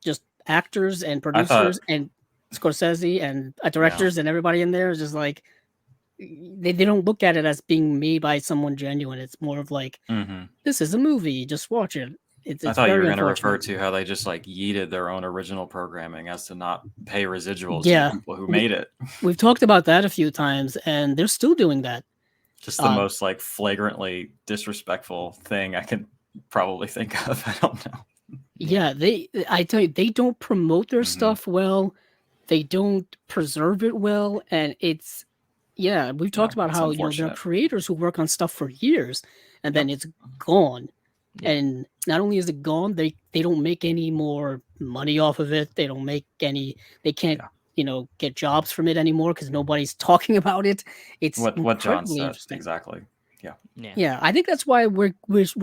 just actors and I thought, producers and Scorsese and directors and everybody in there is just like they don't look at it as being made by someone genuine. It's more of like mhm. this is a movie, just watch it. It's I thought you were very going to refer unfortunate. to how they just like yeeted their own original programming as to not pay residuals Yeah. to the people who made it. We've talked about that a few times, and they're still doing that. Just the most like flagrantly disrespectful thing I can probably think of. I don't know. Yeah, I tell you, they don't promote their Mhm. stuff well. They don't preserve it well, and it's we've talked about it's how there are unfortunate. creators who work on stuff for years, and then it's gone. Yeah. And not only is it gone, they don't make any more money off of it. They don't make any. They can't get jobs from it anymore because nobody's talking about it. It's What John incredibly said interesting. exactly. Yeah, I think that's why we're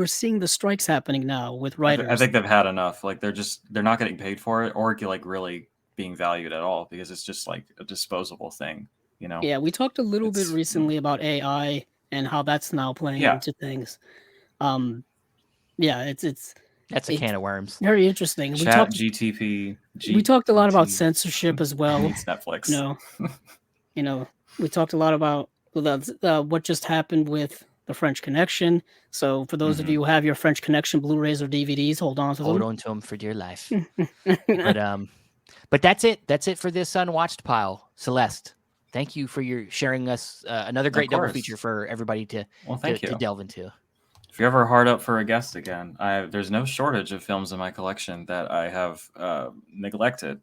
seeing the strikes happening now with writers. I think they've had enough. Like they're not getting paid for it or like really being valued at all because it's just like a disposable thing. Yeah, we talked a little bit recently about AI and how that's now playing into things. That's a can of worms. Very interesting. Chat GTP. We talked a lot about censorship as well. Needs Netflix. We talked a lot about what just happened with the French Connection. So for those of you who have your French Connection Blu-rays or DVDs, hold on to them. Hold on to them for dear life. But that's it. That's it for this Unwatched Pile. Celeste, thank you for sharing us another great double feature for everybody to delve into. If you're ever hard up for a guest again, there's no shortage of films in my collection that I have neglected,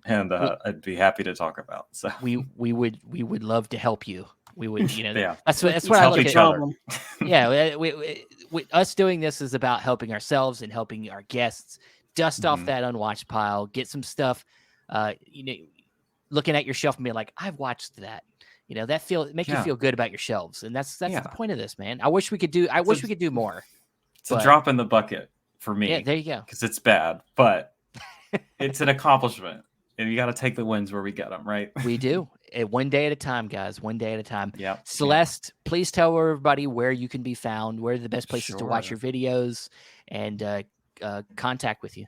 and I'd be happy to talk about. So we would love to help you. We would, yeah. That's what I look each at. other. Yeah, us doing this is about helping ourselves and helping our guests dust off that unwatched pile, get some stuff. Looking at your shelf and being like, I've watched that. That make you feel good about your shelves, and that's the point of this, man. I wish we could do more. It's a drop in the bucket for me. Yeah, there you go. Because it's bad, but it's an accomplishment, and you got to take the wins where we get them, right? We do. One day at a time, guys. One day at a time. Yeah. Celeste, please tell everybody where you can be found, where are the best places to watch your videos, and contact with you.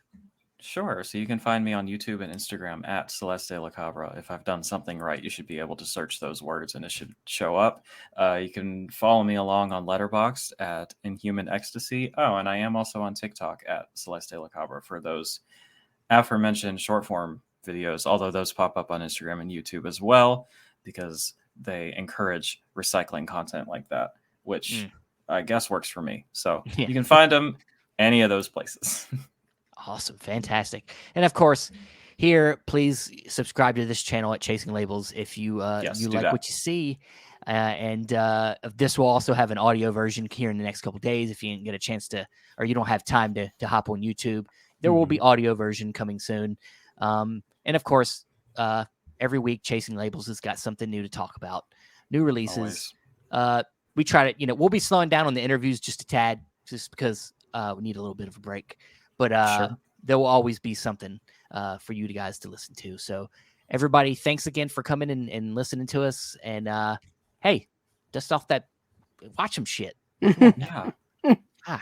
Sure. So you can find me on YouTube and Instagram at Celeste de la Cabra. If I've done something right, you should be able to search those words and it should show up. You can follow me along on Letterboxd at Inhuman Ecstasy. Oh, and I am also on TikTok at Celeste de la Cabra for those aforementioned short form videos, although those pop up on Instagram and YouTube as well, because they encourage recycling content like that, which I guess works for me. So you can find them any of those places. Awesome. Fantastic. And of course, here, please subscribe to this channel at Chasing Labels if you like what you see. And this will also have an audio version here in the next couple of days. If you didn't get a chance to, or you don't have time to hop on YouTube, there will be audio version coming soon. And of course, every week Chasing Labels has got something new to talk about, new releases. We try to, we'll be slowing down on the interviews just a tad, just because we need a little bit of a break. But there will always be something for you guys to listen to. So everybody, thanks again for coming and listening to us. And hey, dust off that, watch some shit. Yeah. God.